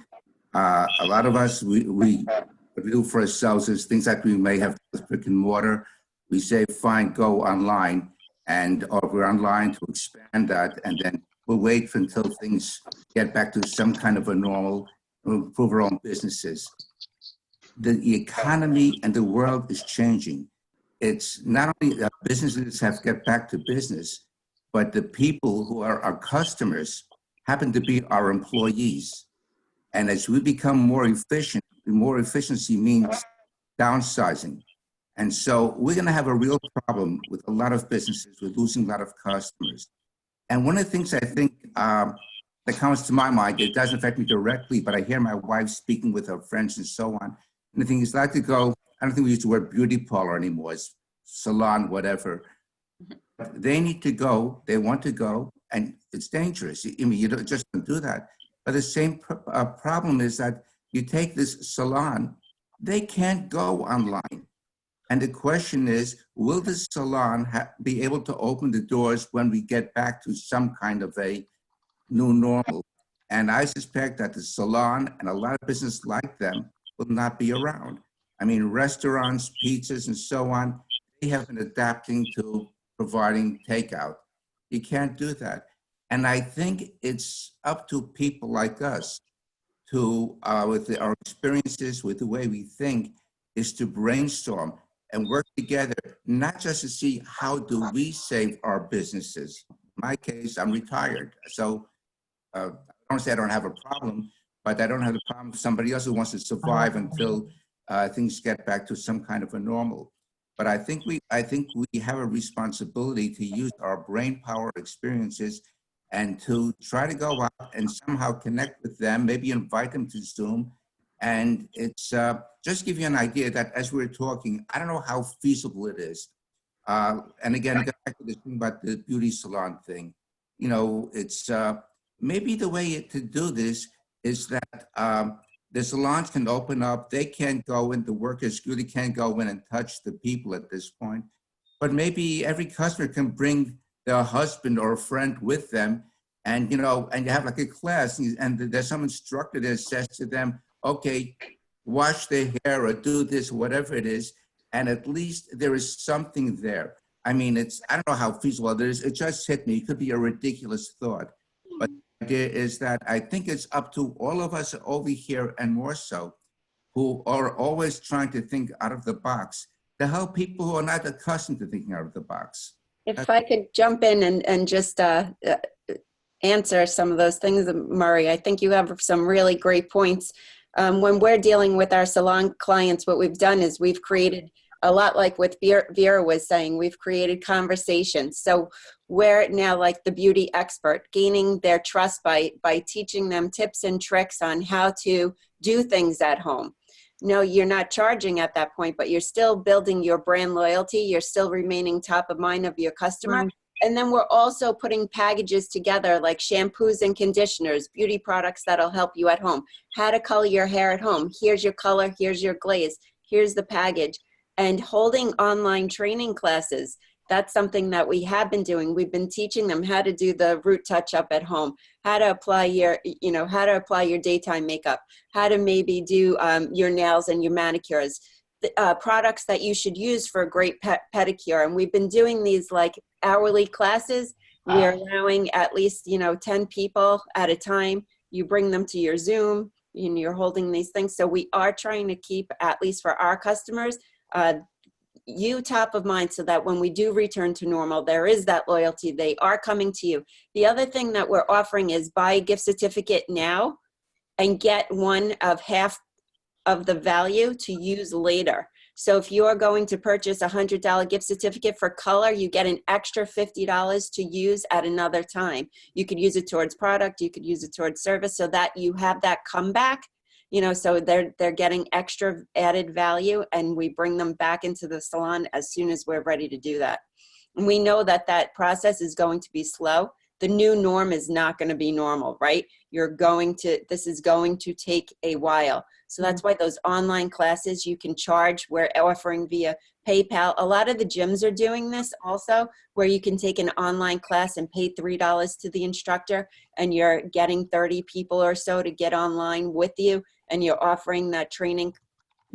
A lot of us, we what we do for ourselves is things that we may have with brick and mortar. We say, fine, go online, or we're online to expand that, and then we'll wait until things get back to some kind of a normal, improve our own businesses. The economy and the world is changing. It's not only that businesses have to get back to business, but the people who are our customers happen to be our employees. And as we become more efficient, more efficiency means downsizing. And so we're going to have a real problem with a lot of businesses. We're losing a lot of customers. And one of the things I think that comes to my mind, it doesn't affect me directly, but I hear my wife speaking with her friends and so on. And the thing is, like to go, I don't think we use the word beauty parlor anymore, it's salon, whatever. They need to go, they want to go, and it's dangerous. I mean, you just don't do that. But the same problem is that you take this salon, they can't go online. And the question is, will the salon be able to open the doors when we get back to some kind of a new normal? And I suspect that the salon and a lot of businesses like them will not be around. I mean, restaurants, pizzas, and so on, they have been adapting to providing takeout. You can't do that. And I think it's up to people like us to, with our experiences, with the way we think, is to brainstorm and work together, not just to see how do we save our businesses. In my case, I'm retired. So I don't say I don't have a problem, but I don't have a problem with somebody else who wants to survive until things get back to some kind of a normal. But I think we have a responsibility to use our brain power experiences and to try to go out and somehow connect with them, maybe invite them to Zoom. And it's just give you an idea that as we're talking, I don't know how feasible it is. And again, go back to this thing about the beauty salon thing. You know, it's maybe the way to do this is that the salons can open up, they can't go in, the workers really can't go in and touch the people at this point. But maybe every customer can bring their husband or a friend with them, and you know, and you have like a class, and there's some instructor that says to them, okay, wash their hair or do this, whatever it is, and at least there is something there. I mean, I don't know how feasible it is, it just hit me. It could be a ridiculous thought, but the idea is that I think it's up to all of us over here, and more so, who are always trying to think out of the box, to help people who are not accustomed to thinking out of the box. If I could jump in and just answer some of those things, Murray, I think you have some really great points. When we're dealing with our salon clients, what we've done is we've created a lot like what Vera was saying, we've created conversations. So we're now like the beauty expert, gaining their trust by teaching them tips and tricks on how to do things at home. No, you're not charging at that point, but you're still building your brand loyalty. You're still remaining top of mind of your customer. Right. And then we're also putting packages together like shampoos and conditioners, beauty products that'll help you at home. How to color your hair at home. Here's your color, here's your glaze, here's the package. And holding online training classes. That's something that we have been doing. We've been teaching them how to do the root touch up at home, how to apply your, how to apply your daytime makeup, how to maybe do your nails and your manicures, products that you should use for a great pedicure. And we've been doing these like hourly classes. We're allowing at least, 10 people at a time. You bring them to your Zoom, and you're holding these things. So we are trying to keep, at least for our customers, you top of mind so that when we do return to normal, there is that loyalty. They are coming to you. The other thing that we're offering is buy a gift certificate now and get one of half of the value to use later. So if you are going to purchase a $100 gift certificate for color, you get an extra $50 to use at another time. You could use it towards product, you could use it towards service, so that you have that comeback. So they're getting extra added value, and we bring them back into the salon as soon as we're ready to do that. And we know that that process is going to be slow. The new norm is not going to be normal, right? This is going to take a while. So that's why those online classes you can charge, we're offering via PayPal. A lot of the gyms are doing this also, where you can take an online class and pay $3 to the instructor, and you're getting 30 people or so to get online with you, and you're offering that training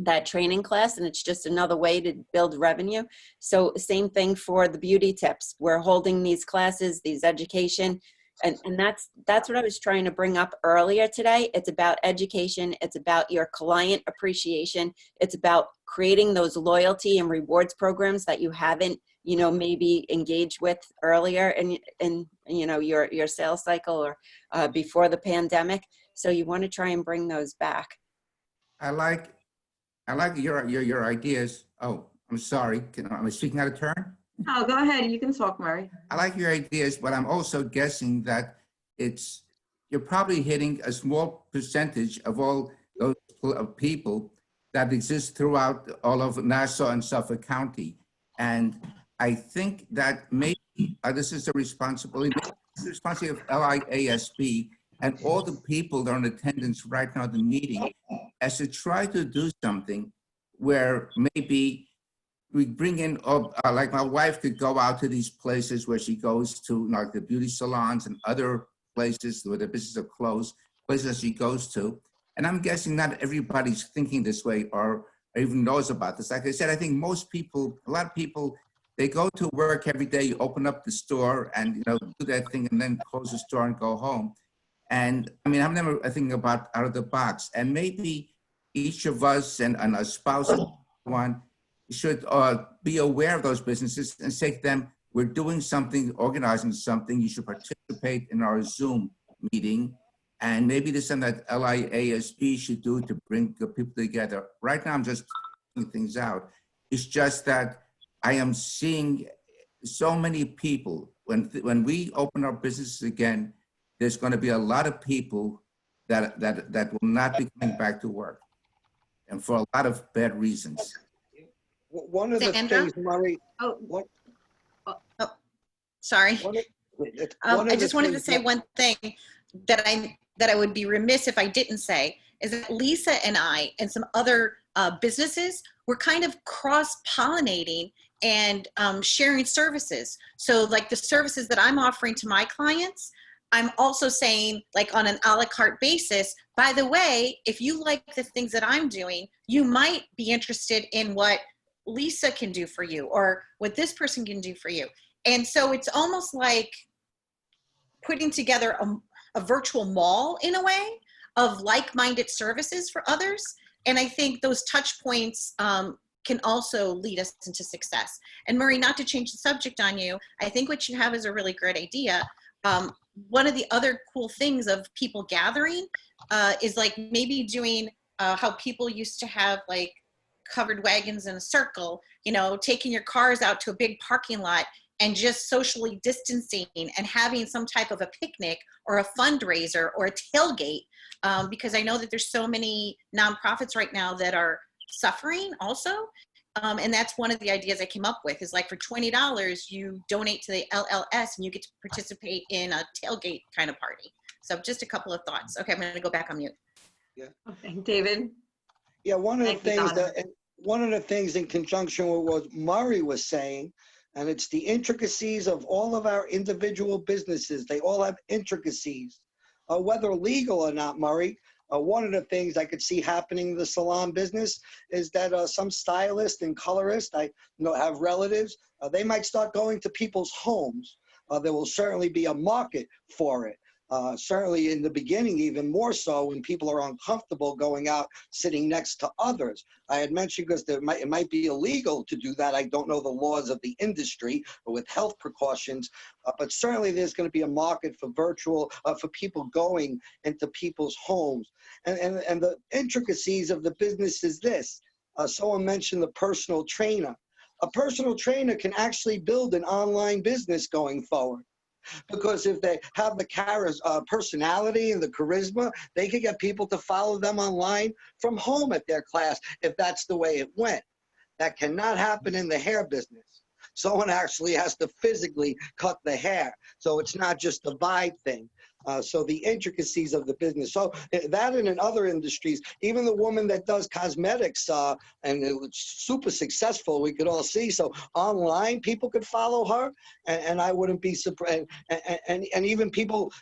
that training class, and it's just another way to build revenue. So same thing for the beauty tips. We're holding these classes, these education, and that's what I was trying to bring up earlier today. It's about education. It's about your client appreciation. It's about creating those loyalty and rewards programs that you haven't, you know, maybe engaged with earlier in you know, your sales cycle or before the pandemic. So you want to try and bring those back. I like your ideas. Oh, I'm sorry. Am I speaking out of turn? Oh, go ahead. You can talk, Murray. I like your ideas, but I'm also guessing that you're probably hitting a small percentage of all those people that exist throughout all of Nassau and Suffolk County. And I think that maybe this is the responsibility of LIASB and all the people that are in attendance right now at the meeting, as to try to do something where maybe we bring in, like my wife could go out to these places where she goes to, like the beauty salons and other places where the business are closed, places that she goes to. And I'm guessing not everybody's thinking this way or even knows about this. Like I said, I think most people, a lot of people, they go to work every day, open up the store and, you know, do that thing and then close the store and go home. And I mean, I'm never thinking about out of the box. And maybe each of us and a spouse, one, should be aware of those businesses and say to them, we're doing something, organizing something, you should participate in our Zoom meeting. And maybe this is something that LIASB should do to bring the people together. Right now, I'm just putting things out. It's just that I am seeing so many people, when we open our businesses again, there's going to be a lot of people that will not be coming back to work, and for a lot of bad reasons. One of the Sandra? things, Murray, Sorry. I just wanted to say one thing that I would be remiss if I didn't say is that Lisa and I and some other businesses were kind of cross-pollinating and sharing services. So like the services that I'm offering to my clients, I'm also saying, like on an a la carte basis, by the way, if you like the things that I'm doing, you might be interested in what Lisa can do for you or what this person can do for you. And so it's almost like putting together a virtual mall in a way of like-minded services for others. And I think those touch points can also lead us into success. And Murray, not to change the subject on you, I think what you have is a really great idea. One of the other cool things of people gathering is like maybe doing how people used to have like covered wagons in a circle, you know, taking your cars out to a big parking lot and just socially distancing and having some type of a picnic or a fundraiser or a tailgate, because I know that there's so many nonprofits right now that are suffering also. And that's one of the ideas I came up with is like for $20, you donate to the LLS and you get to participate in a tailgate kind of party. So just a couple of thoughts. Okay, I'm going to go back on mute. Yeah. Okay, David. Yeah, one of the Thank you, things in conjunction with what Murray was saying, and it's the intricacies of all of our individual businesses. They all have intricacies, whether legal or not, Murray. One of the things I could see happening in the salon business is that some stylists and colorists, I have relatives, they might start going to people's homes. There will certainly be a market for it. Certainly in the beginning, even more so when people are uncomfortable going out, sitting next to others. I had mentioned because it might be illegal to do that. I don't know the laws of the industry or with health precautions, but certainly there's going to be a market for for people going into people's homes. And the intricacies of the business is this. Someone mentioned the personal trainer. A personal trainer can actually build an online business going forward. Because if they have the personality and the charisma, they could get people to follow them online from home at their class if that's the way it went. That cannot happen in the hair business. Someone actually has to physically cut the hair. So it's not just a vibe thing. So the intricacies of the business. So that and in other industries, even the woman that does cosmetics and it was super successful, we could all see. So online, people could follow her, and I wouldn't be surprised. And even people,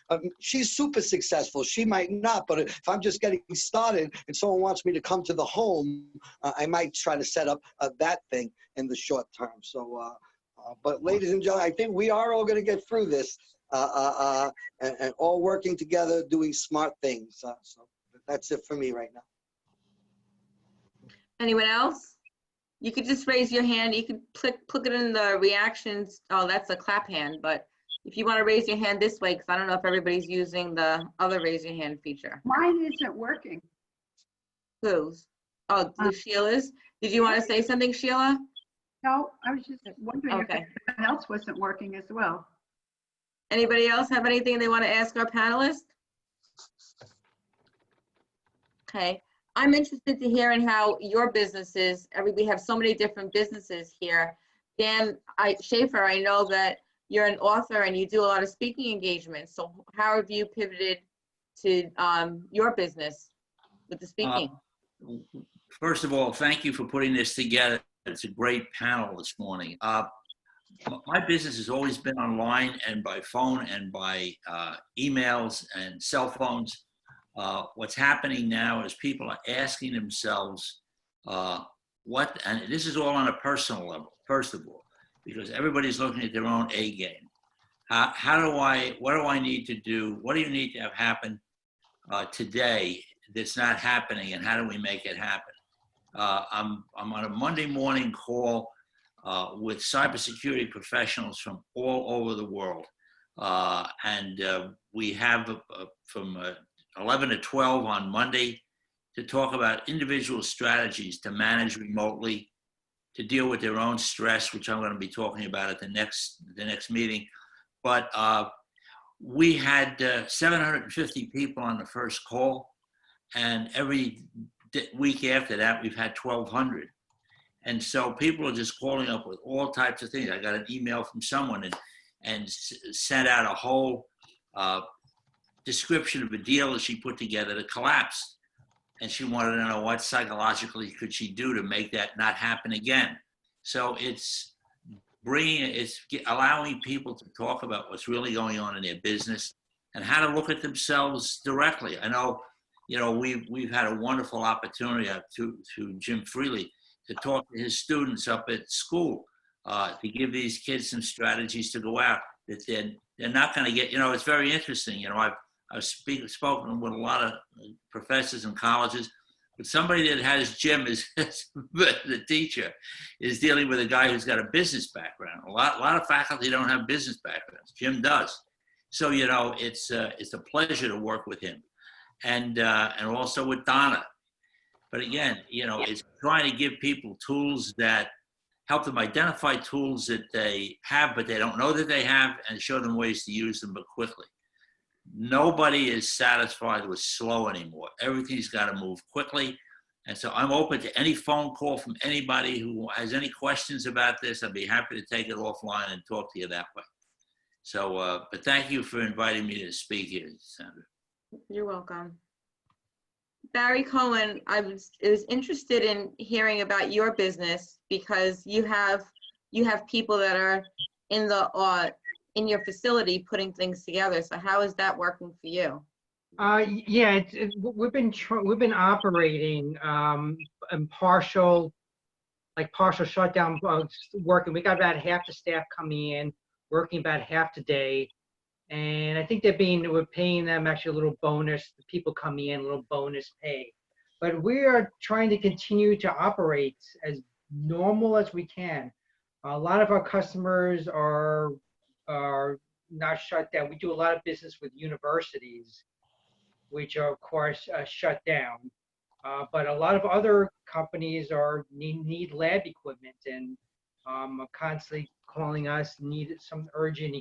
she's super successful. She might not, but if I'm just getting started and someone wants me to come to the home, I might try to set up that thing in the short term. So, but ladies and gentlemen, I think we are all going to get through this. And all working together, doing smart things. So that's it for me right now. Anyone else? You could just raise your hand. You could click it in the reactions. Oh, that's a clap hand. But if you want to raise your hand this way, because I don't know if everybody's using the other raise your hand feature. Mine isn't working. Whose? Oh, Sheila's. Did you want to say something, Sheila? No, I was just wondering Okay. if anyone else wasn't working as well. Anybody else have anything they want to ask our panelists? Okay, I'm interested to hear in how your businesses, we have so many different businesses here. Dan Schaefer, I know that you're an author and you do a lot of speaking engagements. So how have you pivoted to your business with the speaking? First of all, thank you for putting this together. It's a great panel this morning. My business has always been online and by phone and by emails and cell phones. What's happening now is people are asking themselves and this is all on a personal level, first of all, because everybody's looking at their own A game. What do I need to do? What do you need to have happen today that's not happening, and how do we make it happen? I'm on a Monday morning call with cybersecurity professionals from all over the world. We have from 11 to 12 on Monday to talk about individual strategies to manage remotely, to deal with their own stress, which I'm going to be talking about at the next meeting. But we had 750 people on the first call, and every week after that, we've had 1,200. And so people are just calling up with all types of things. I got an email from someone and sent out a whole description of a deal that she put together that collapsed. And she wanted to know what psychologically could she do to make that not happen again. So it's allowing people to talk about what's really going on in their business and how to look at themselves directly. I know, we've had a wonderful opportunity to Jim Freely to talk to his students up at school, to give these kids some strategies to go out that they're not going to get. It's very interesting. I've spoken with a lot of professors in colleges, but somebody that has Jim as the teacher is dealing with a guy who's got a business background. A lot of faculty don't have business backgrounds. Jim does. So, it's a pleasure to work with him, and also with Donna. But again, it's trying to give people tools that help them identify tools that they have, but they don't know that they have, and show them ways to use them, but quickly. Nobody is satisfied with slow anymore. Everything's got to move quickly. And so I'm open to any phone call from anybody who has any questions about this. I'd be happy to take it offline and talk to you that way. So, but thank you for inviting me to speak here, Sandra. You're welcome. Barry Cohen, I was interested in hearing about your business because you have people that are in your facility putting things together. So how is that working for you? Yeah, we've been operating in partial shutdown, working. We got about half the staff coming in, working about half the day. And I think we're paying them actually a little bonus, the people coming in, a little bonus pay. But we are trying to continue to operate as normal as we can. A lot of our customers are not shut down. We do a lot of business with universities, which are of course shut down. But a lot of other companies need lab equipment and are constantly calling us, need some urgent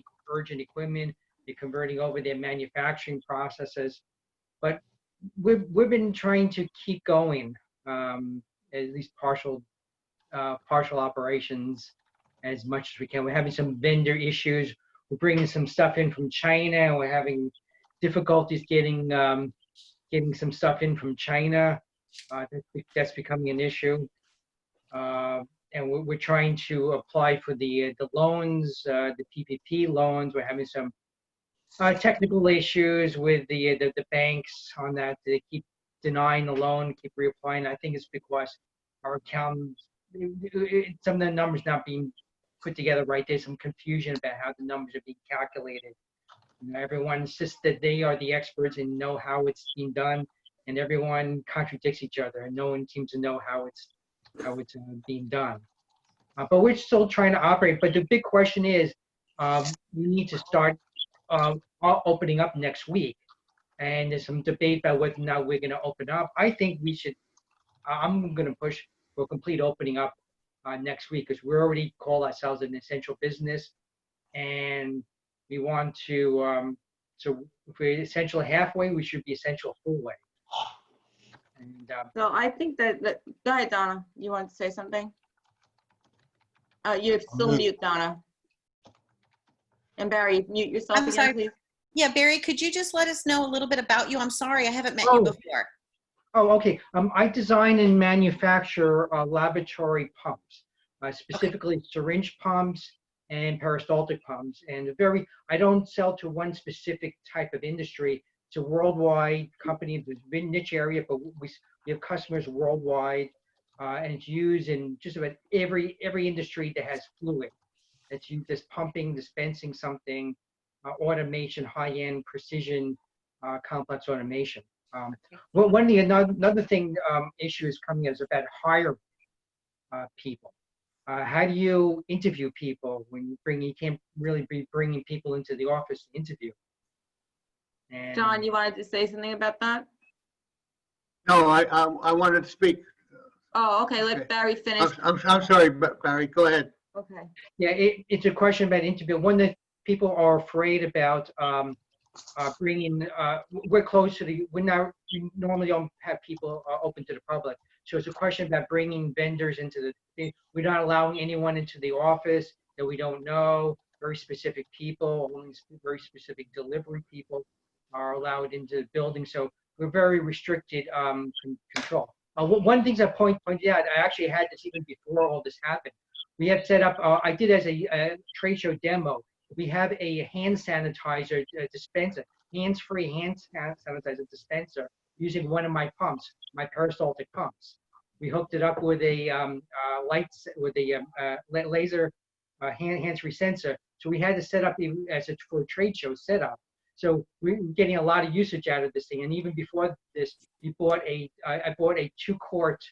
equipment. They're converting over their manufacturing processes, but we've been trying to keep going, at least partial operations as much as we can. We're having some vendor issues. We're bringing some stuff in from China, and we're having difficulties getting some stuff in from China. That's becoming an issue. And we're trying to apply for the loans, the PPP loans. We're having some technical issues with the banks on that. They keep denying the loan, keep reapplying. I think it's because our accountants, some of the numbers not being put together right. There's some confusion about how the numbers are being calculated. You know, everyone insists that they are the experts and know how it's being done, and everyone contradicts each other, and no one seems to know how it's being done. But we're still trying to operate. But the big question is, we need to start opening up next week. And there's some debate about whether or not we're going to open up. I think we should, I'm going to push for a complete opening up next week, because we already call ourselves an essential business. And we want to, so if we're essential halfway, we should be essential full way. And, So I think that, go ahead, Donna. You want to say something? You're still mute, Donna. And Barry, mute yourself I'm again, sorry. please. Yeah, Barry, could you just let us know a little bit about you? I'm sorry, I haven't met you before. Oh, okay. I design and manufacture laboratory pumps, specifically syringe pumps and peristaltic pumps. And I don't sell to one specific type of industry. It's a worldwide company. There's a niche area, but we have customers worldwide, and it's used in just about every industry that has fluid. It's used as pumping, dispensing something, automation, high-end precision, complex automation. Well, another thing issue is coming is about hiring people. How do you interview people when you can't really be bringing people into the office to interview? And John, you wanted to say something about that? No, I wanted to speak. Oh, okay. Let Barry finish. I'm sorry, Barry. Go ahead. Okay. Yeah, it's a question about interview. One that people are afraid about bringing. We're close to we normally don't have people open to the public, so it's a question about bringing vendors into the. We're not allowing anyone into the office that we don't know. Very specific people, only very specific delivery people are allowed into the building. So we're very restricted control. One thing I pointed out, I actually had this even before all this happened. We have set up, I did as a trade show demo, we have a hand sanitizer dispenser, hands-free hand sanitizer dispenser using one of my pumps, my peristaltic pumps. We hooked it up with a laser hands-free sensor. So we had to set up for a trade show setup. So we're getting a lot of usage out of this thing. And even before this, I bought a 2-quart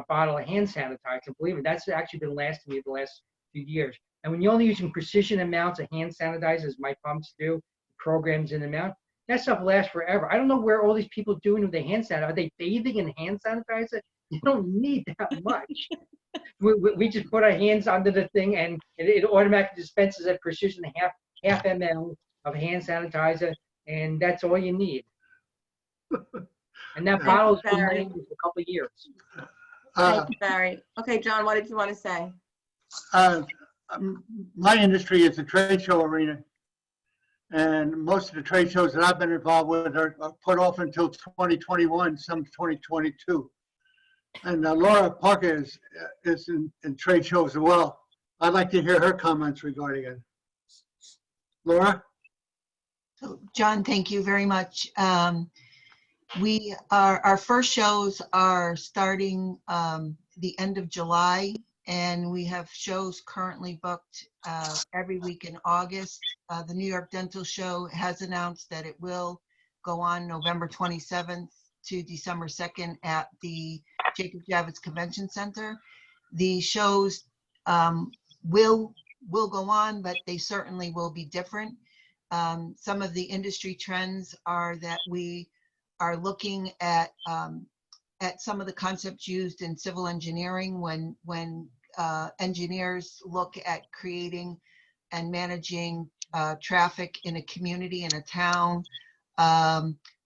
bottle of hand sanitizer. And believe it, that's actually been lasting me the last few years. And when you're only using precision amounts of hand sanitizer, as my pumps do, programs in amount, that stuff lasts forever. I don't know where all these people doing with their hand sanitizer. Are they bathing in hand sanitizer? You don't need that much. we just put our hands under the thing, and it automatically dispenses at precision half ml of hand sanitizer, and that's all you need. And that bottle's been lasting for a couple of years. Thank you, Barry. Okay, John, what did you want to say? My industry is the trade show arena, and most of the trade shows that I've been involved with are put off until 2021, some 2022. And Laura Parker is in trade shows as well. I'd like to hear her comments regarding it. Laura? So, John, thank you very much. Our first shows are starting the end of July, and we have shows currently booked every week in August. The New York Dental Show has announced that it will go on November 27th to December 2nd at the Jacob Javits Convention Center. The shows will go on, but they certainly will be different. Some of the industry trends are that we are looking at some of the concepts used in civil engineering when engineers look at creating and managing traffic in a community, in a town.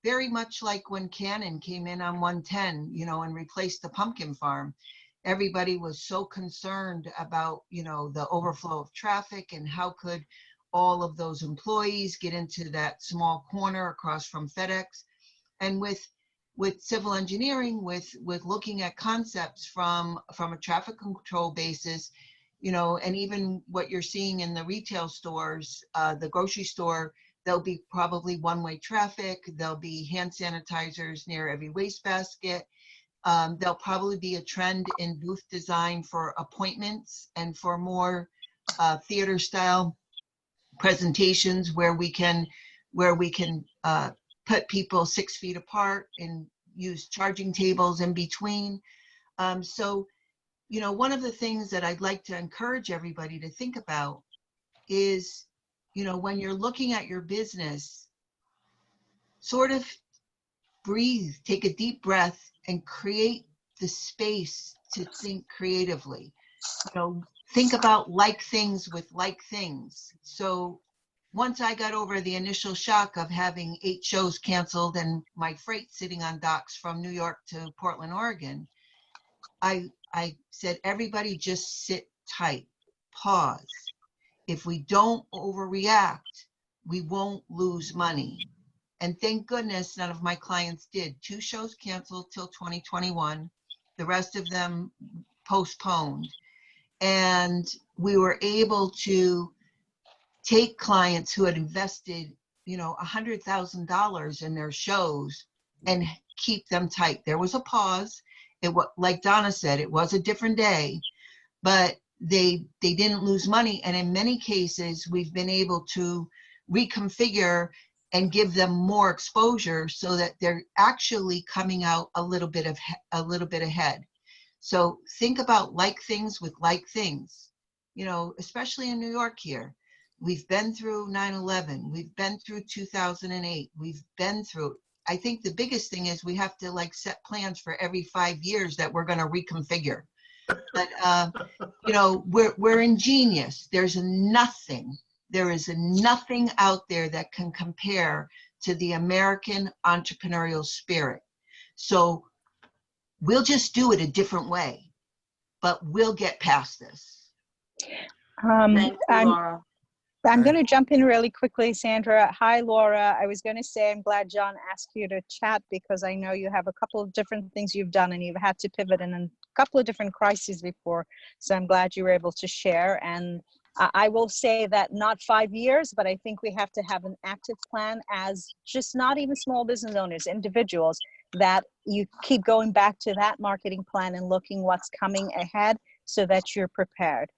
Very much like when Canon came in on 110, and replaced the pumpkin farm. Everybody was so concerned about, the overflow of traffic and how could all of those employees, get into that small corner across from FedEx. And with civil engineering, with looking at concepts from a traffic control basis, you know, and even what you're seeing in the retail stores, the grocery store, there'll be probably one-way traffic. There'll be hand sanitizers near every wastebasket. There'll probably be a trend in booth design for appointments and for more theater-style presentations where we can put people 6 feet apart and use charging tables in between. So, you know, one of the things that I'd like to encourage everybody to think about is, you know, when you're looking at your business, sort of breathe, take a deep breath, and create the space to think creatively. You know, think about like things with like things. So once I got over the initial shock of having 8 shows canceled and my freight sitting on docks from New York to Portland, Oregon, I said, everybody just sit tight, pause. If we don't overreact, we won't lose money. And thank goodness none of my clients did. 2 shows canceled till 2021. The rest of them postponed. And we were able to take clients who had invested, you know, $100,000 in their shows and keep them tight. There was a pause. It was, like Donna said, it was a different day, but they didn't lose money. And in many cases, we've been able to reconfigure and give them more exposure so that they're actually coming out a little bit ahead. So think about like things with like things, you know, especially in New York here. We've been through 9/11. We've been through 2008. We've been through, I think the biggest thing is we have to like set plans for every 5 years that we're going to reconfigure. But, you know, we're ingenious. There is nothing out there that can compare to the American entrepreneurial spirit. So we'll just do it a different way, but we'll get past this. Thank you, Laura. I'm going to jump in really quickly, Sandra. Hi, Laura. I was going to say I'm glad John asked you to chat because I know you have a couple of different things you've done and you've had to pivot in a couple of different crises before. So I'm glad you were able to share. And I will say that not 5 years, but I think we have to have an active plan as just not even small business owners, individuals, that you keep going back to that marketing plan and looking what's coming ahead so that you're prepared.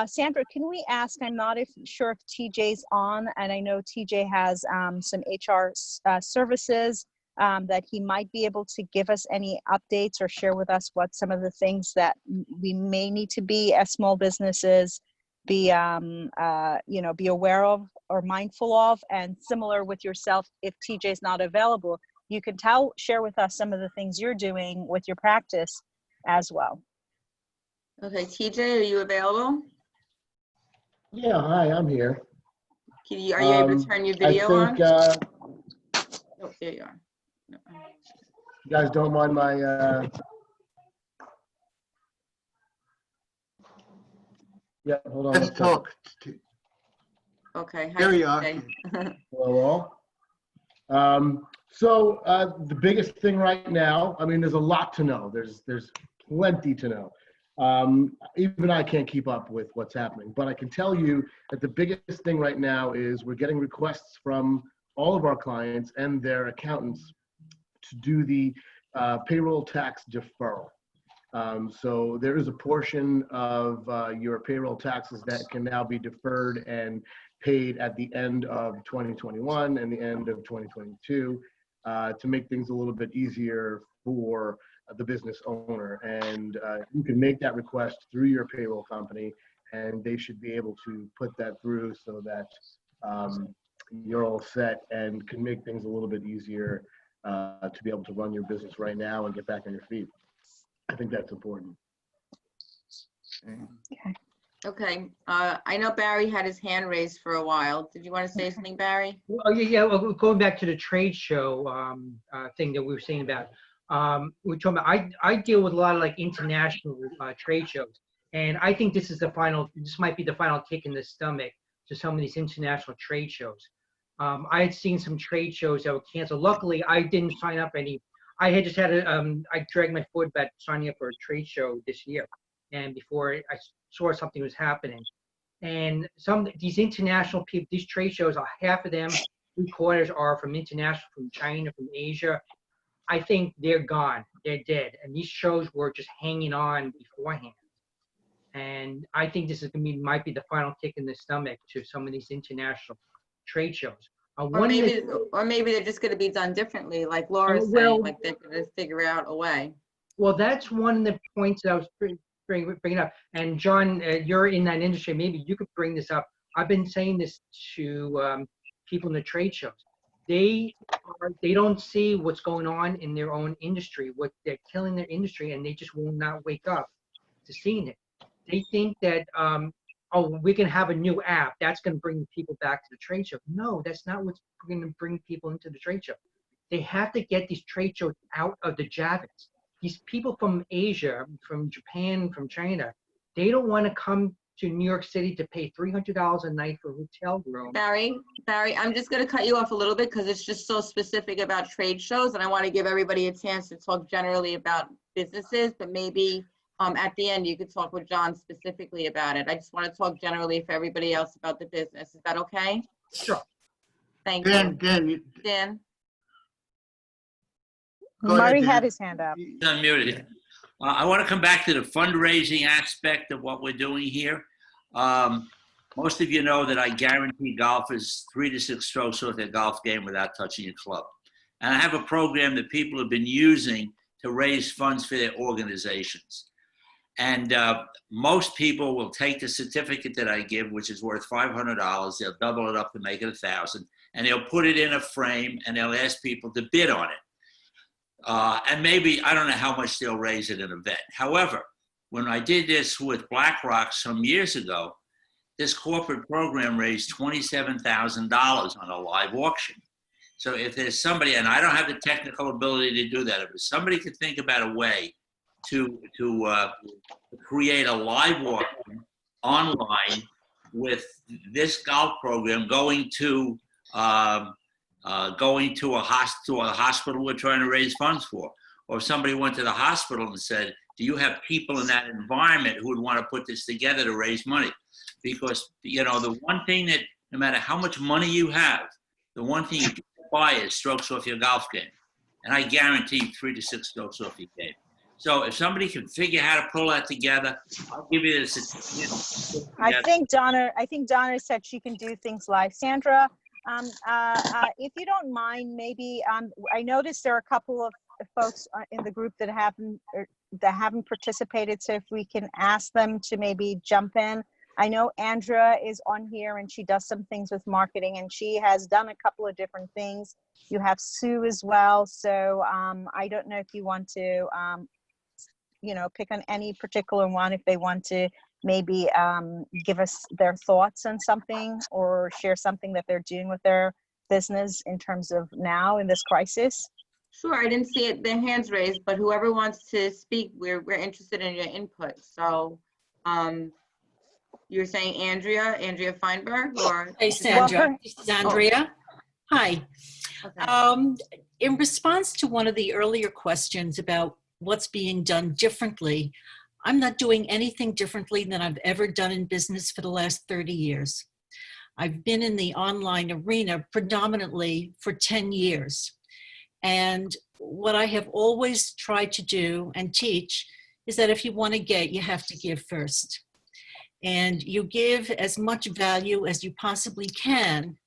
Sandra, can we ask, I'm not sure if TJ's on, and I know TJ has some HR services that he might be able to give us any updates or share with us what some of the things that we may need to be as small businesses be aware of or mindful of. And similar with yourself, if TJ's not available, you can share with us some of the things you're doing with your practice as well. Okay, TJ, are you available? Yeah, hi, I'm here. Are you able to turn your video on? Oh, there you are. No. You guys don't mind my... Yeah, hold on. Let's talk. Okay. There you are. Hello all. So the biggest thing right now, I mean, there's a lot to know. There's plenty to know. Even I can't keep up with what's happening, but I can tell you that the biggest thing right now is we're getting requests from all of our clients and their accountants to do the payroll tax deferral. So there is a portion of your payroll taxes that can now be deferred and paid at the end of 2021 and the end of 2022 to make things a little bit easier for the business owner. And you can make that request through your payroll company, and they should be able to put that through so that you're all set and can make things a little bit easier to be able to run your business right now and get back on your feet. I think that's important. Okay. I know Barry had his hand raised for a while. Did you want to say something, Barry? Oh, yeah. Well, going back to the trade show thing that we were saying about, we're talking about, I deal with a lot of like international trade shows, and I think this is this might be the final kick in the stomach to some of these international trade shows. I had seen some trade shows that were canceled. Luckily, I didn't sign up any. I had just had I dragged my foot about signing up for a trade show this year. And before I saw something was happening. And these international people, these trade shows, half of them, 3/4 are from international, from China, from Asia. I think they're gone, they're dead. And these shows were just hanging on beforehand. And I think this is might be the final kick in the stomach to some of these international trade shows. Or maybe they're just going to be done differently, like Laura's saying, like they're going to figure out a way. Well, that's one of the points that I was bringing up. And John, you're in that industry. Maybe you could bring this up. I've been saying this to people in the trade shows. They don't see what's going on in their own industry. What they're killing their industry, and they just will not wake up to seeing it. They think that we can have a new app that's going to bring people back to the trade show. No, that's not what's going to bring people into the trade show. They have to get these trade shows out of the javits. These people from Asia, from Japan, from China, they don't want to come to New York City to pay $300 a night for a hotel room. Barry, I'm just going to cut you off a little bit because it's just so specific about trade shows, and I want to give everybody a chance to talk generally about businesses, but maybe at the end you could talk with John specifically about it. I just want to talk generally for everybody else about the business. Is that okay? Sure. Thank you. Dan. Murray had his hand up. He's unmuted. I want to come back to the fundraising aspect of what we're doing here. Most of you know that I guarantee golfers 3 to 6 strokes off their golf game without touching a club. And I have a program that people have been using to raise funds for their organizations. And most people will take the certificate that I give, which is worth $500. They'll double it up to make it $1,000, and they'll put it in a frame, and they'll ask people to bid on it. And maybe, I don't know how much they'll raise at an event. However, when I did this with BlackRock some years ago, this corporate program raised $27,000 on a live auction. So if there's somebody, and I don't have the technical ability to do that, if somebody could think about a way to create a live auction online with this golf program going to a hospital we're trying to raise funds for. Or if somebody went to the hospital and said, do you have people in that environment who would want to put this together to raise money? Because, you know, the one thing that, no matter how much money you have, the one thing you can buy is strokes off your golf game. And I guarantee you 3 to 6 strokes off your game. So if somebody can figure how to pull that together, I'll give you this. I think Donna said she can do things live. Sandra, if you don't mind, maybe I noticed there are a couple of folks in the group that haven't participated. So if we can ask them to maybe jump in. I know Andrea is on here and she does some things with marketing, and she has done a couple of different things. You have Sue as well. So I don't know if you want to, pick on any particular one, if they want to maybe give us their thoughts on something or share something that they're doing with their business in terms of now in this crisis. Sure, I didn't see it, their hands raised, but whoever wants to speak, we're interested in your input. So you're saying Andrea Feinberg, or? Hey, Sandra, this is Andrea. Hi. Okay. In response to one of the earlier questions about what's being done differently, I'm not doing anything differently than I've ever done in business for the last 30 years. I've been in the online arena predominantly for 10 years. And what I have always tried to do and teach is that if you want to get, you have to give first. And you give as much value as you possibly can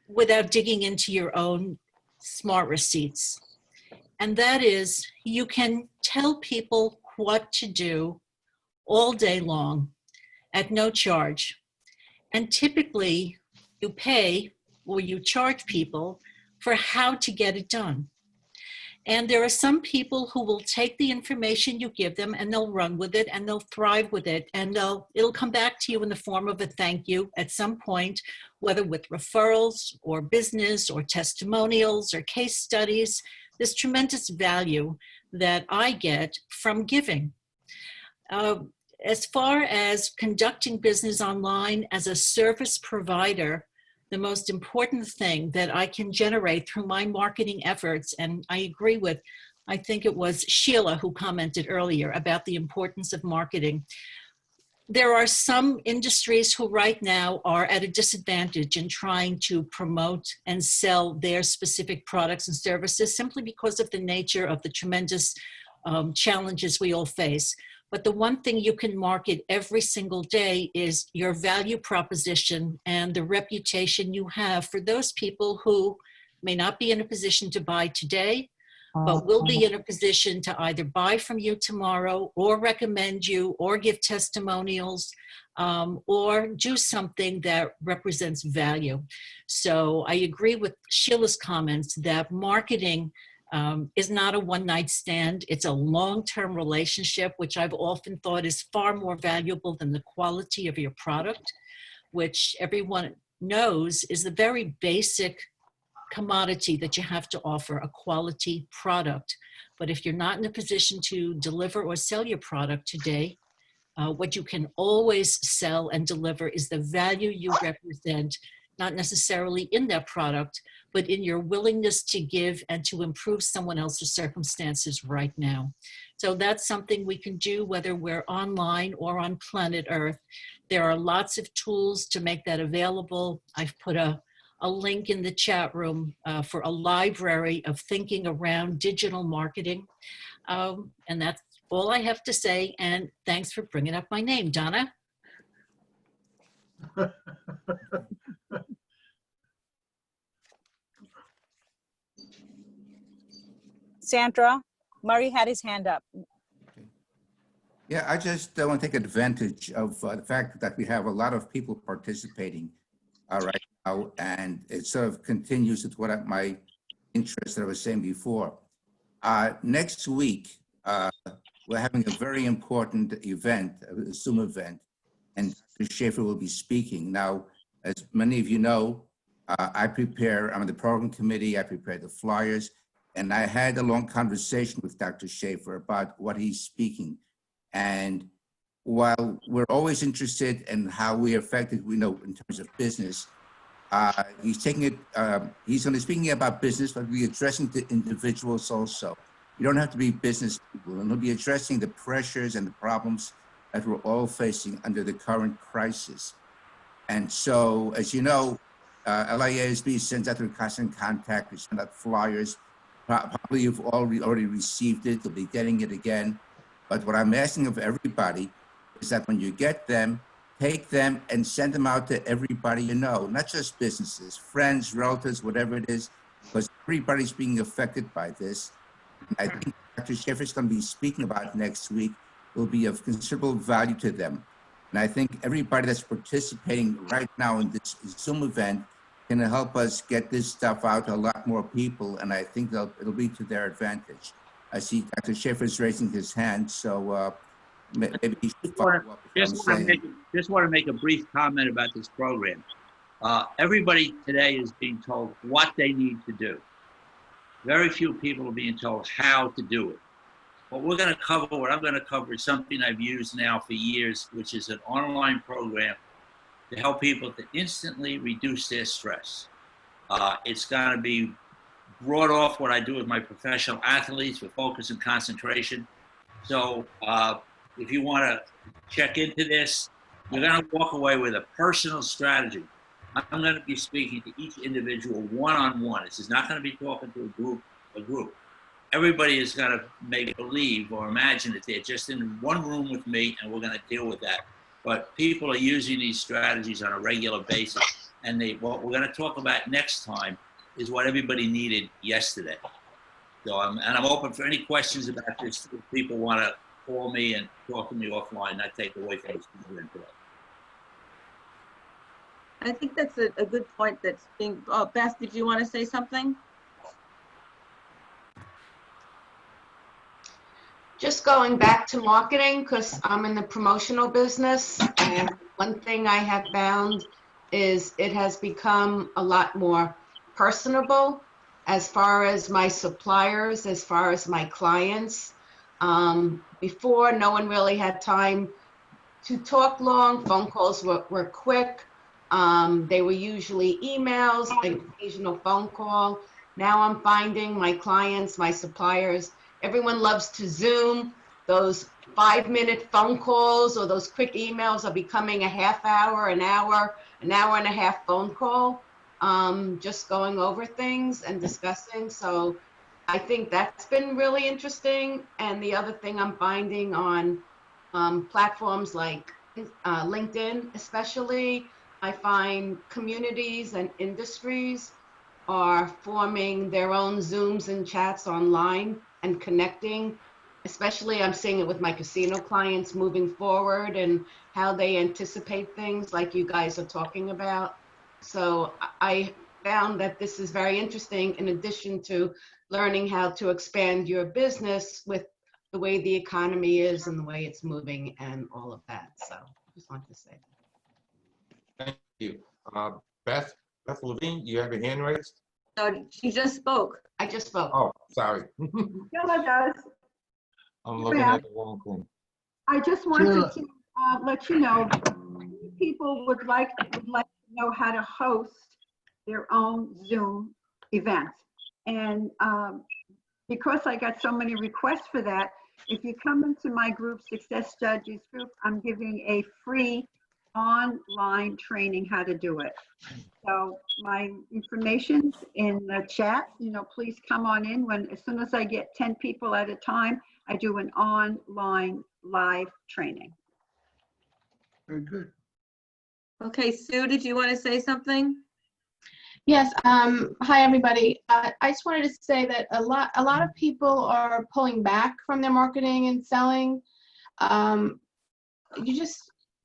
without digging into your own smart receipts. And that is, you can tell people what to do all day long at no charge. And typically you pay or you charge people for how to get it done. And there are some people who will take the information you give them and they'll run with it and they'll thrive with it, and it'll come back to you in the form of a thank you at some point, whether with referrals or business or testimonials or case studies. There's tremendous value that I get from giving. as far as conducting business online as a service provider, the most important thing that I can generate through my marketing efforts, and I agree with, I think it was Sheila who commented earlier about the importance of marketing. There are some industries who right now are at a disadvantage in trying to promote and sell their specific products and services simply because of the nature of the tremendous challenges we all face. But the one thing you can market every single day is your value proposition and the reputation you have for those people who may not be in a position to buy today, but will be in a position to either buy from you tomorrow or recommend you or give testimonials or do something that represents value. So I agree with Sheila's comments that marketing is not a one-night stand. It's a long-term relationship, which I've often thought is far more valuable than the quality of your product, which everyone knows is the very basic commodity that you have to offer, a quality product. But if you're not in a position to deliver or sell your product today, what you can always sell and deliver is the value you represent, not necessarily in that product, but in your willingness to give and to improve someone else's circumstances right now. So that's something we can do whether we're online or on planet Earth. There are lots of tools to make that available. I've put a link in the chat room for a library of thinking around digital marketing. And that's all I have to say. And thanks for bringing up my name, Donna. Sandra, Murray had his hand up. Yeah, I just want to take advantage of the fact that we have a lot of people participating right now, and it sort of continues with what my interest that I was saying before. Next week, we're having a very important event, a Zoom event, and Dr. Schaefer will be speaking. Now, as many of you know, I'm on the program committee, I prepare the flyers, and I had a long conversation with Dr. Schaefer about what he's speaking. And while we're always interested in how we are affected, we know in terms of business, he's taking it, he's going to be speaking about business, but we're addressing the individuals also. You don't have to be business people, and he'll be addressing the pressures and the problems that we're all facing under the current crisis. And so, as you know, LIASB sends out their constant contact, we send out flyers. Probably you've already received it, you'll be getting it again. But what I'm asking of everybody is that when you get them, take them and send them out to everybody you know, not just businesses, friends, relatives, whatever it is, because everybody's being affected by this. And I think Dr. Schaefer's going to be speaking about next week will be of considerable value to them. And I think everybody that's participating right now in this Zoom event can help us get this stuff out to a lot more people, and I think it'll be to their advantage. I see Dr. Schaefer's raising his hand, so maybe he should follow up. Just want to make a brief comment about this program. Everybody today is being told what they need to do. Very few people are being told how to do it. What we're going to cover, what I'm going to cover, is something I've used now for years, which is an online program to help people to instantly reduce their stress. It's going to be brought off what I do with my professional athletes for focus and concentration. So if you want to check into this, you're going to walk away with a personal strategy. I'm going to be speaking to each individual one-on-one. This is not going to be talking to a group. Everybody is going to make believe or imagine that they're just in one room with me and we're going to deal with that. But people are using these strategies on a regular basis. And what we're going to talk about next time is what everybody needed yesterday. So I'm open for any questions about this. If people want to call me and talk to me offline, not take away from this program today. I think that's a good point that's being, oh, Beth, did you want to say something? Just going back to marketing, because I'm in the promotional business, and one thing I have found is it has become a lot more personable as far as my suppliers, as far as my clients. Before, no one really had time to talk long. Phone calls were quick. They were usually emails, an occasional phone call. Now I'm finding my clients, my suppliers, everyone loves to Zoom. Those 5-minute phone calls or those quick emails are becoming a half hour, an hour and a half phone call, just going over things and discussing. So I think that's been really interesting. And the other thing I'm finding on platforms like LinkedIn, especially, I find communities and industries are forming their own Zooms and chats online and connecting. Especially, I'm seeing it with my casino clients moving forward and how they anticipate things like you guys are talking about. So I found that this is very interesting in addition to learning how to expand your business with the way the economy is and the way it's moving and all of that. So I just wanted to say that. Thank you. Beth Levine, you have your hand raised? No, she just spoke. I just spoke. Oh, sorry. Sheila does. I'm looking at the wrong thing. I just wanted to let you know, people would like to know how to host their own Zoom event. And because I got so many requests for that, if you come into my group, Success Strategies group, I'm giving a free online training how to do it. So my information's in the chat. You know, please come on in. As soon as I get 10 people at a time, I do an online live training. Very good. Okay, Sue, did you want to say something? Yes. Hi, everybody. I just wanted to say that a lot of people are pulling back from their marketing and selling.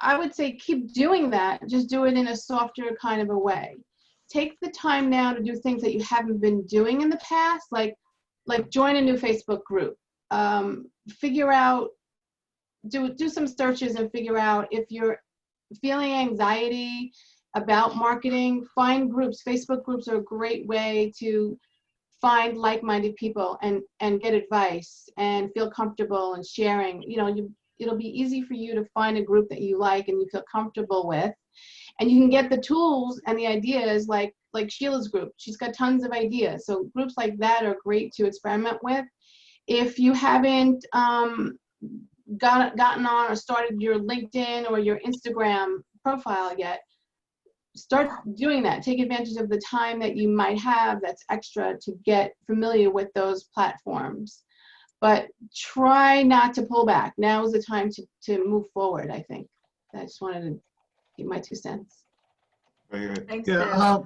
I would say keep doing that. Just do it in a softer kind of a way. Take the time now to do things that you haven't been doing in the past, like join a new Facebook group. Figure out, do some searches and figure out if you're feeling anxiety about marketing, find groups. Facebook groups are a great way to find like-minded people and get advice and feel comfortable and sharing. You know, it'll be easy for you to find a group that you like and you feel comfortable with. And you can get the tools and the ideas like Sheila's group. She's got tons of ideas. So groups like that are great to experiment with. If you haven't gotten on or started your LinkedIn or your Instagram profile yet, start doing that. Take advantage of the time that you might have that's extra to get familiar with those platforms. But try not to pull back. Now is the time to move forward, I think. I just wanted to give my 2 cents. Very good. Thanks, Yeah,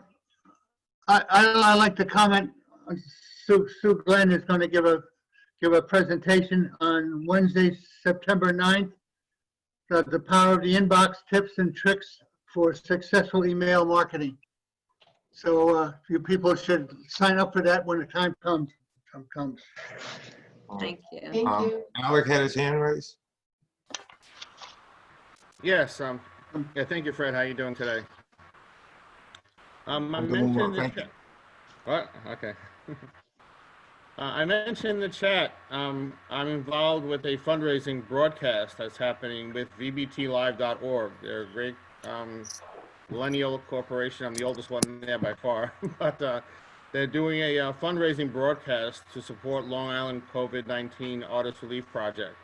I like to comment. Sue Glenn is going to give a presentation on Wednesday, September 9th. The power of the inbox, tips and tricks for successful email marketing. So you people should sign up for that when the time comes. Thank you. Thank you. Alec had his hand raised. Yes. Yeah. Thank you, Fred. How you doing today? I I'm doing well, mentioned the thank you. chat. What? Okay. I mentioned in the chat. I'm involved with a fundraising broadcast that's happening with vbtlive.org. They're a great millennial corporation. I'm the oldest one there by far, but they're doing a fundraising broadcast to support Long Island COVID-19 Artist Relief Project.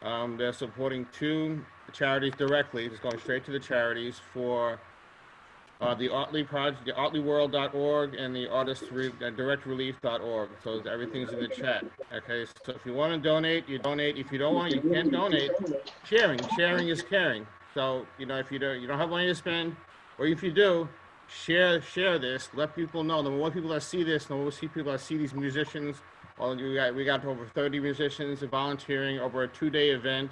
They're supporting 2 charities directly. It's going straight to the charities for the Artley Project, the artleyworld.org and the directrelief.org. So everything's in the chat. Okay, so if you want to donate, you donate. If you don't want, you can't donate. Sharing is caring. So you know, if you don't have money to spend, or if you do, share this. Let people know. The more people that see this, the more people that see these musicians. Well, we got over 30 musicians volunteering over a 2-day event,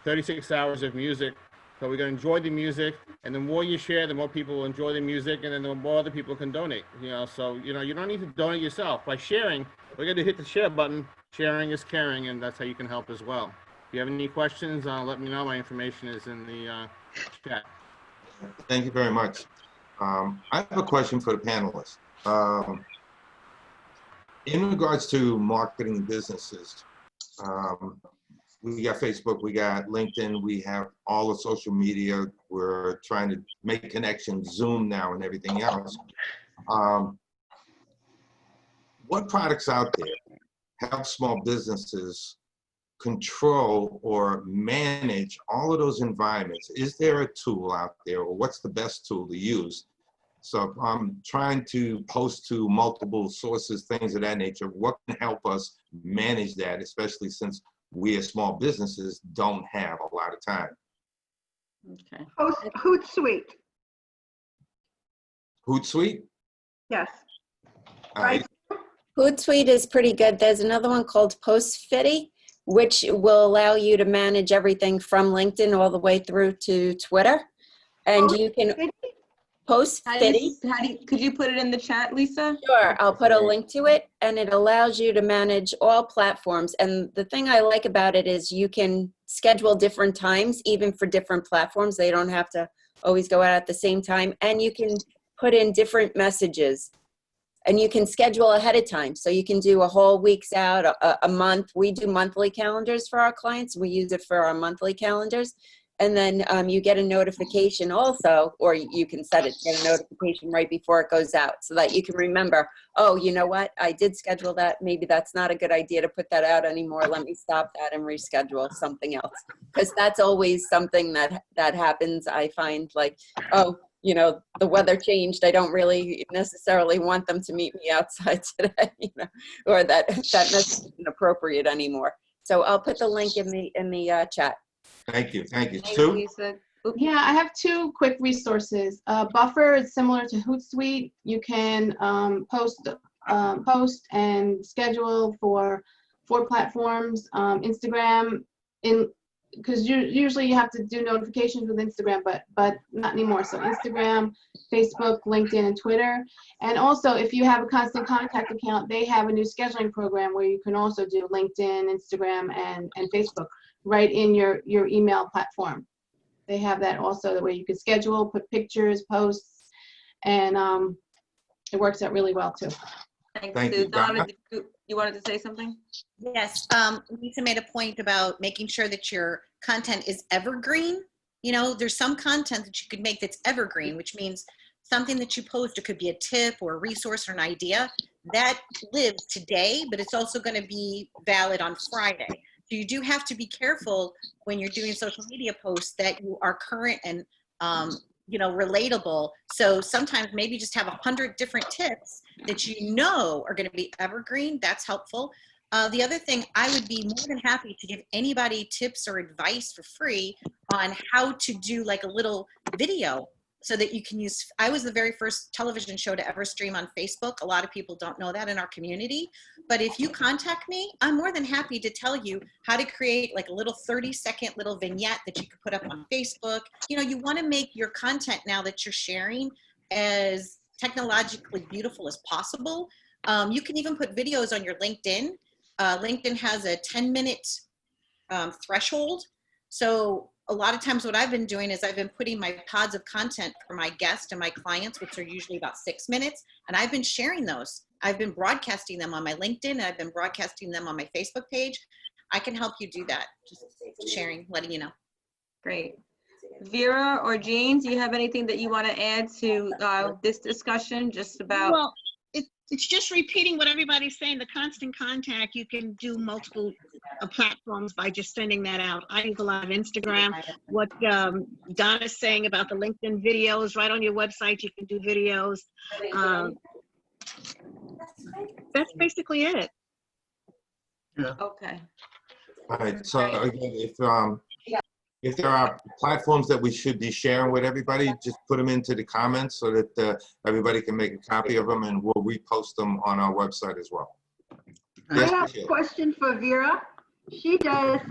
36 hours of music. So we're going to enjoy the music, and the more you share, the more people will enjoy the music, and then the more other people can donate. You know, so you know you don't need to donate yourself. By sharing, we're going to hit the share button. Sharing is caring, and that's how you can help as well. If you have any questions, let me know. My information is in the chat. Thank you very much. I have a question for the panelists. In regards to marketing businesses, we got Facebook, we got LinkedIn, we have all the social media. We're trying to make connections, Zoom now and everything else. What products out there help small businesses control or manage all of those environments? Is there a tool out there, or what's the best tool to use? So if I'm trying to post to multiple sources, things of that nature, what can help us manage that, especially since we as small businesses don't have a lot of time? Okay. Hootsuite. Hootsuite? Yes. All right. Hootsuite is pretty good. There's another one called Postfitty, which will allow you to manage everything from LinkedIn all the way through to Twitter. And you can Postfitty. Could you put it in the chat, Lisa? Sure, I'll put a link to it, and it allows you to manage all platforms. And the thing I like about it is you can schedule different times, even for different platforms. They don't have to always go out at the same time. And you can put in different messages. And you can schedule ahead of time. So you can do a whole week's out, a month. We do monthly calendars for our clients. We use it for our monthly calendars. And then you get a notification also, or you can set it, get a notification right before it goes out so that you can remember, oh, you know what? I did schedule that. Maybe that's not a good idea to put that out anymore. Let me stop that and reschedule something else. Because that's always something that happens. I find like, oh, you know, the weather changed. I don't really necessarily want them to meet me outside today, you know, or that message isn't appropriate anymore. So I'll put the link in the chat. Thank you. Thank you. Thanks, Sue? Lisa. Yeah, I have two quick resources. Buffer is similar to Hootsuite. You can post and schedule for platforms. Instagram, because usually you have to do notifications with Instagram, but not anymore. So Instagram, Facebook, LinkedIn, and Twitter. And also, if you have a Constant Contact account, they have a new scheduling program where you can also do LinkedIn, Instagram, and Facebook right in your email platform. They have that also, the way you can schedule, put pictures, posts, and it works out really well too. Thanks, Sue. Donna, you wanted to say something? Yes, Lisa made a point about making sure that your content is evergreen. You know, there's some content that you could make that's evergreen, which means something that you post, it could be a tip or a resource or an idea that lives today, but it's also going to be valid on Friday. So you do have to be careful when you're doing social media posts that you are current and you know, relatable. So sometimes maybe just have 100 different tips that you know are going to be evergreen. That's helpful. The other thing, I would be more than happy to give anybody tips or advice for free on how to do like a little video so that you can use. I was the very first television show to ever stream on Facebook. A lot of people don't know that in our community. But if you contact me, I'm more than happy to tell you how to create like a little 30-second little vignette that you can put up on Facebook. You know, you want to make your content now that you're sharing as technologically beautiful as possible. You can even put videos on your LinkedIn. LinkedIn has a 10-minute threshold. So a lot of times what I've been doing is I've been putting my pods of content for my guests and my clients, which are usually about 6 minutes, and I've been sharing those. I've been broadcasting them on my LinkedIn, and I've been broadcasting them on my Facebook page. I can help you do that, just sharing, letting you know. Great. Vera or Jean, do you have anything that you want to add to this discussion just about? Well, it's just repeating what everybody's saying. The Constant Contact, you can do multiple platforms by just sending that out. I use a lot of Instagram. What Donna's saying about the LinkedIn videos, right on your website, you can do videos. That's basically it. Yeah. Okay. All right. So again, if there are platforms that we should be sharing with everybody, just put them into the comments so that everybody can make a copy of them, and we'll repost them on our website as well. I have a question for Vera. She does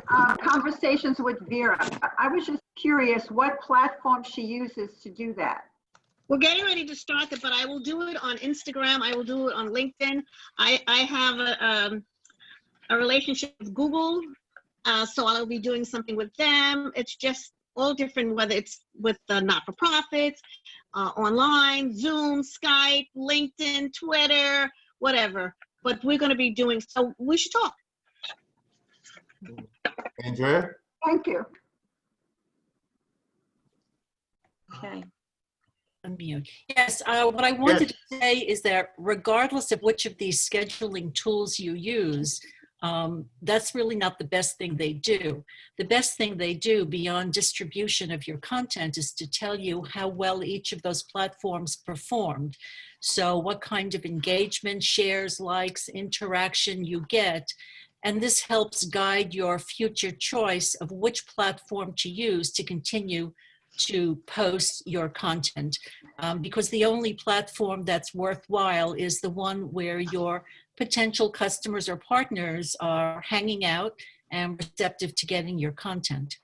conversations with Vera. I was just curious what platform she uses to do that. We're getting ready to start it, but I will do it on Instagram. I will do it on LinkedIn. I have a relationship with Google. So I'll be doing something with them. It's just all different, whether it's with the not-for-profits, online, Zoom, Skype, LinkedIn, Twitter, whatever. But we're going to be doing, so we should talk. Andrea? Thank you. Okay. Unmute. Yes, what I wanted to say is that regardless of which of these scheduling tools you use, that's really not the best thing they do. The best thing they do beyond distribution of your content is to tell you how well each of those platforms performed. So what kind of engagement, shares, likes, interaction you get. And this helps guide your future choice of which platform to use to continue to post your content, because the only platform that's worthwhile is the one where your potential customers or partners are hanging out and receptive to getting your content.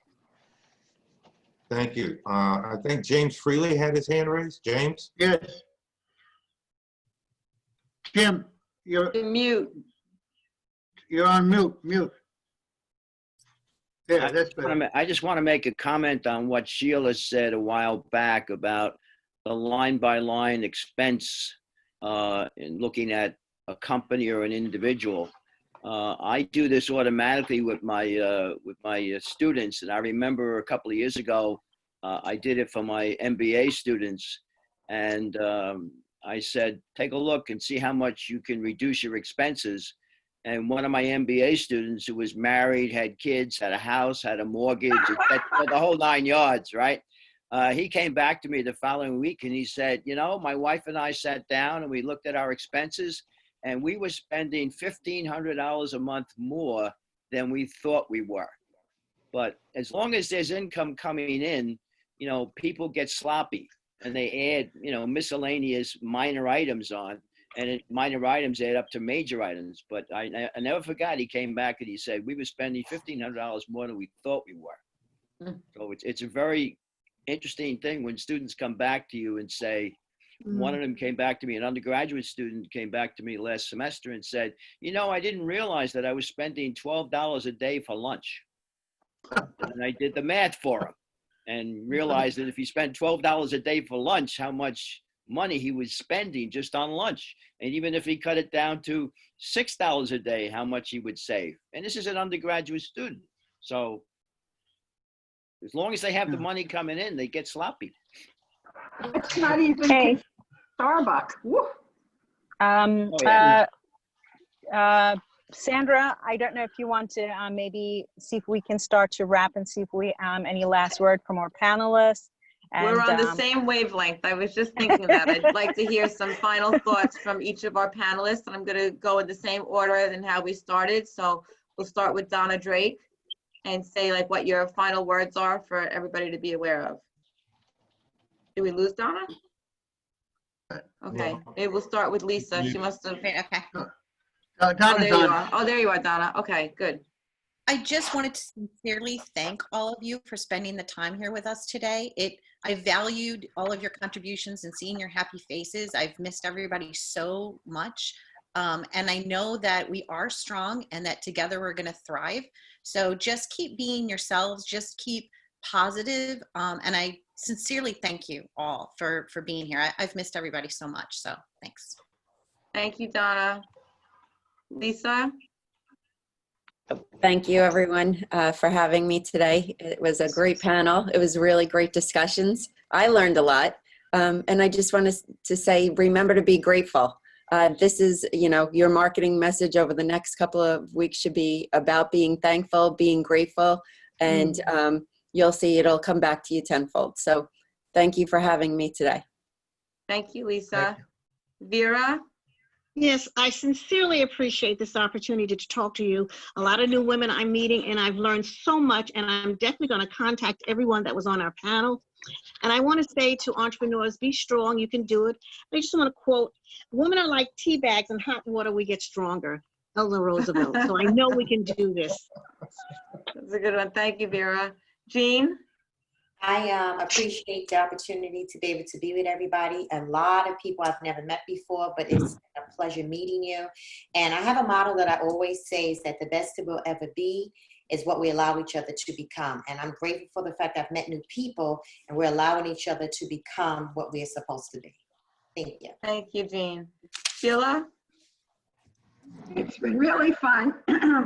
Thank you. I think James Freely had his hand raised. James? Yes. Jim, you're mute. You're on mute. Yeah, that's better. I just want to make a comment on what Sheila said a while back about the line-by-line expense in looking at a company or an individual. I do this automatically with my students, and I remember a couple of years ago, I did it for my MBA students, and I said, take a look and see how much you can reduce your expenses. And one of my MBA students who was married, had kids, had a house, had a mortgage, the whole 9 yards, right? He came back to me the following week and he said, you know, my wife and I sat down and we looked at our expenses and we were spending $1,500 a month more than we thought we were. But as long as there's income coming in, you know, people get sloppy and they add, you know, miscellaneous minor items on. And minor items add up to major items. But I never forgot, he came back and he said, we were spending $1,500 more than we thought we were. So it's a very interesting thing when students come back to you and say, one of them came back to me, an undergraduate student came back to me last semester and said, you know, I didn't realize that I was spending $12 a day for lunch. And I did the math for him and realized that if he spent $12 a day for lunch, how much money he was spending just on lunch. And even if he cut it down to $6 a day, how much he would save. And this is an undergraduate student. So as long as they have the money coming in, they get sloppy. It's not even Starbucks. Woo. Sandra, I don't know if you want to maybe see if we can start to wrap and see if we any last word from our panelists. And, we're on the same wavelength. I was just thinking that. I'd like to hear some final thoughts from each of our panelists. And I'm going to go in the same order than how we started. So we'll start with Donna Drake and say like what your final words are for everybody to be aware of. Did we lose Donna? Okay, maybe we'll start with Lisa. She must have. Okay. Oh, there you are. Oh, there you are, Donna. Okay, good. I just wanted to sincerely thank all of you for spending the time here with us today. I valued all of your contributions and seeing your happy faces. I've missed everybody so much. And I know that we are strong and that together we're going to thrive. So just keep being yourselves, just keep positive. And I sincerely thank you all for being here. I've missed everybody so much. So thanks. Thank you, Donna. Lisa? Thank you, everyone, for having me today. It was a great panel. It was really great discussions. I learned a lot. And I just wanted to say, remember to be grateful. This is, you know, your marketing message over the next couple of weeks should be about being thankful, being grateful, and you'll see it'll come back to you tenfold. So thank you for having me today. Thank you, Lisa. Vera? Yes, I sincerely appreciate this opportunity to talk to you. A lot of new women I'm meeting, and I've learned so much, and I'm definitely going to contact everyone that was on our panel. And I want to say to entrepreneurs, be strong, you can do it. I just want to quote, women are like tea bags in hot water, we get stronger. Eleanor Roosevelt. So I know we can do this. That's a good one. Thank you, Vera. Jean? I appreciate the opportunity to be able to be with everybody. A lot of people I've never met before, but it's a pleasure meeting you. And I have a motto that I always say is that the best it will ever be is what we allow each other to become. And I'm grateful for the fact I've met new people and we're allowing each other to become what we're supposed to be. Thank you. Thank you, Jean. Sheila? It's been really fun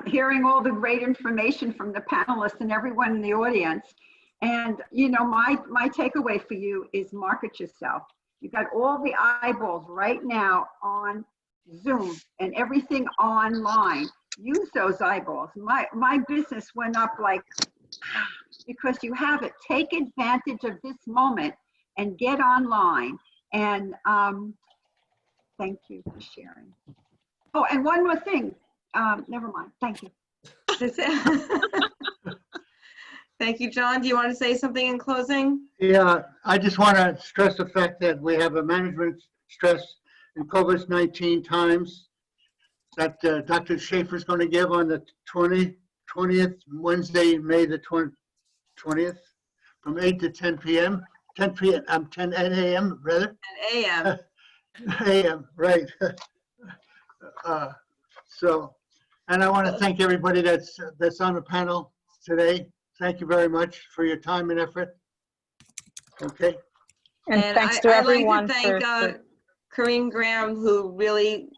hearing all the great information from the panelists and everyone in the audience. And, you know, my takeaway for you is market yourself. You got all the eyeballs right now on Zoom and everything online. Use those eyeballs. My business went up like, because you have it. Take advantage of this moment and get online. And thank you for sharing. Oh, and one more thing. Never mind. Thank you. Thank you, John. Do you want to say something in closing? Yeah, I just want to stress the fact that we have a management stress in COVID-19 times that Dr. Schaefer is going to give on the 20th, Wednesday, May the 20th, from 8 to 10 p.m. 10 a.m. rather. 10 a.m. a.m. Right. And I want to thank everybody that's on the panel today. Thank you very much for your time and effort. Okay. And thanks to everyone. I'd like to thank Corinne Graham, who really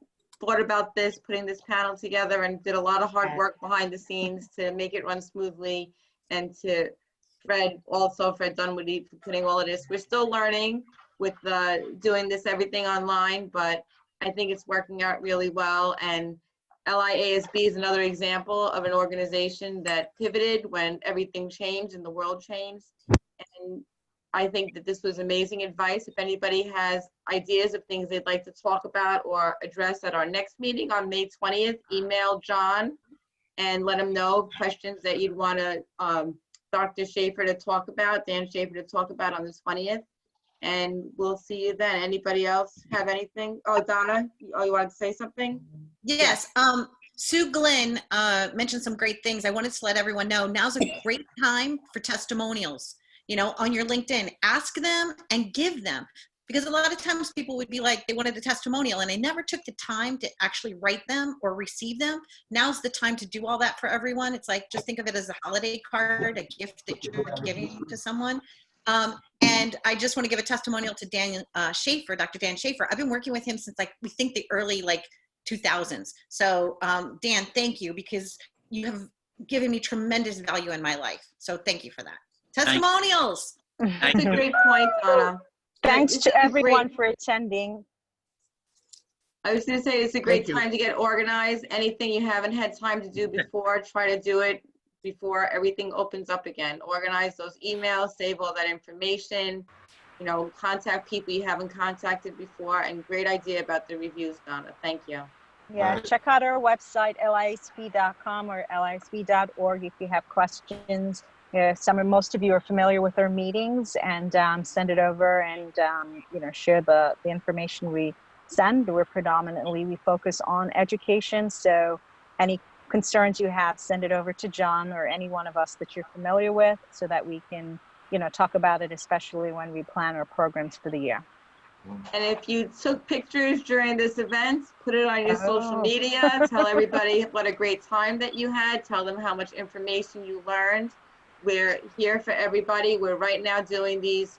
thought about this, putting this panel together, and did a lot of hard work behind the scenes to make it run smoothly, and to Fred Dunwoody for putting all of this. We're still learning with doing this everything online, but I think it's working out really well. And LIASB is another example of an organization that pivoted when everything changed and the world changed. And I think that this was amazing advice. If anybody has ideas of things they'd like to talk about or address at our next meeting on May 20th, email John and let him know questions that you'd want to Dr. Schaefer to talk about, Dan Schaefer to talk about on the 20th. And we'll see you then. Anybody else have anything? Oh, Donna, you wanted to say something? Yes. Sue Glynn mentioned some great things. I wanted to let everyone know now's a great time for testimonials. You know, on your LinkedIn, ask them and give them. Because a lot of times people would be like, they wanted a testimonial and they never took the time to actually write them or receive them. Now's the time to do all that for everyone. It's like, just think of it as a holiday card, a gift that you're giving to someone. And I just want to give a testimonial to Dan Schaefer, Dr. Dan Schaefer. I've been working with him since we think the early 2000s. So Dan, thank you, because you have given me tremendous value in my life. So thank you for that. Testimonials. That's a great point, Donna. Thanks to everyone for attending. I was going to say, it's a great time to get organized. Anything you haven't had time to do before, try to do it before everything opens up again. Organize those emails, save all that information, you know, contact people you haven't contacted before, and great idea about the reviews, Donna. Thank you. Yeah, check out our website, liasb.com or liasb.org if you have questions. Most of you are familiar with our meetings, and send it over and you know, share the information we send. We focus on education, so any concerns you have, send it over to John or any one of us that you're familiar with, so that we can, you know, talk about it, especially when we plan our programs for the year. And if you took pictures during this event, put it on your social media, tell everybody what a great time that you had, tell them how much information you learned. We're here for everybody. We're right now doing these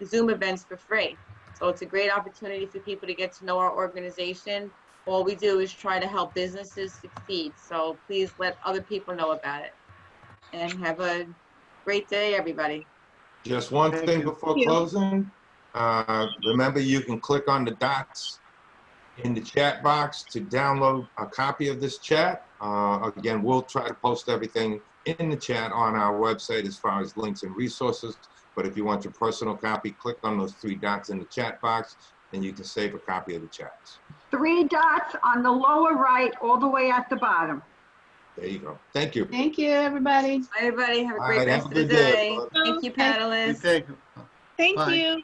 Zoom events for free. So it's a great opportunity for people to get to know our organization. All we do is try to help businesses succeed. So please let other people know about it. And have a great day, everybody. Just one thing before closing. Remember, you can click on the dots in the chat box to download a copy of this chat. Again, we'll try to post everything in the chat on our website as far as links and resources. But if you want your personal copy, click on those 3 dots in the chat box and you can save a copy of the chats. 3 dots on the lower right, all the way at the bottom. There you go. Thank you. Thank you, everybody. Bye, everybody. Have a great All right, rest have of a the good day. day. Thank you, panelists. Thank you. Thank Bye. you.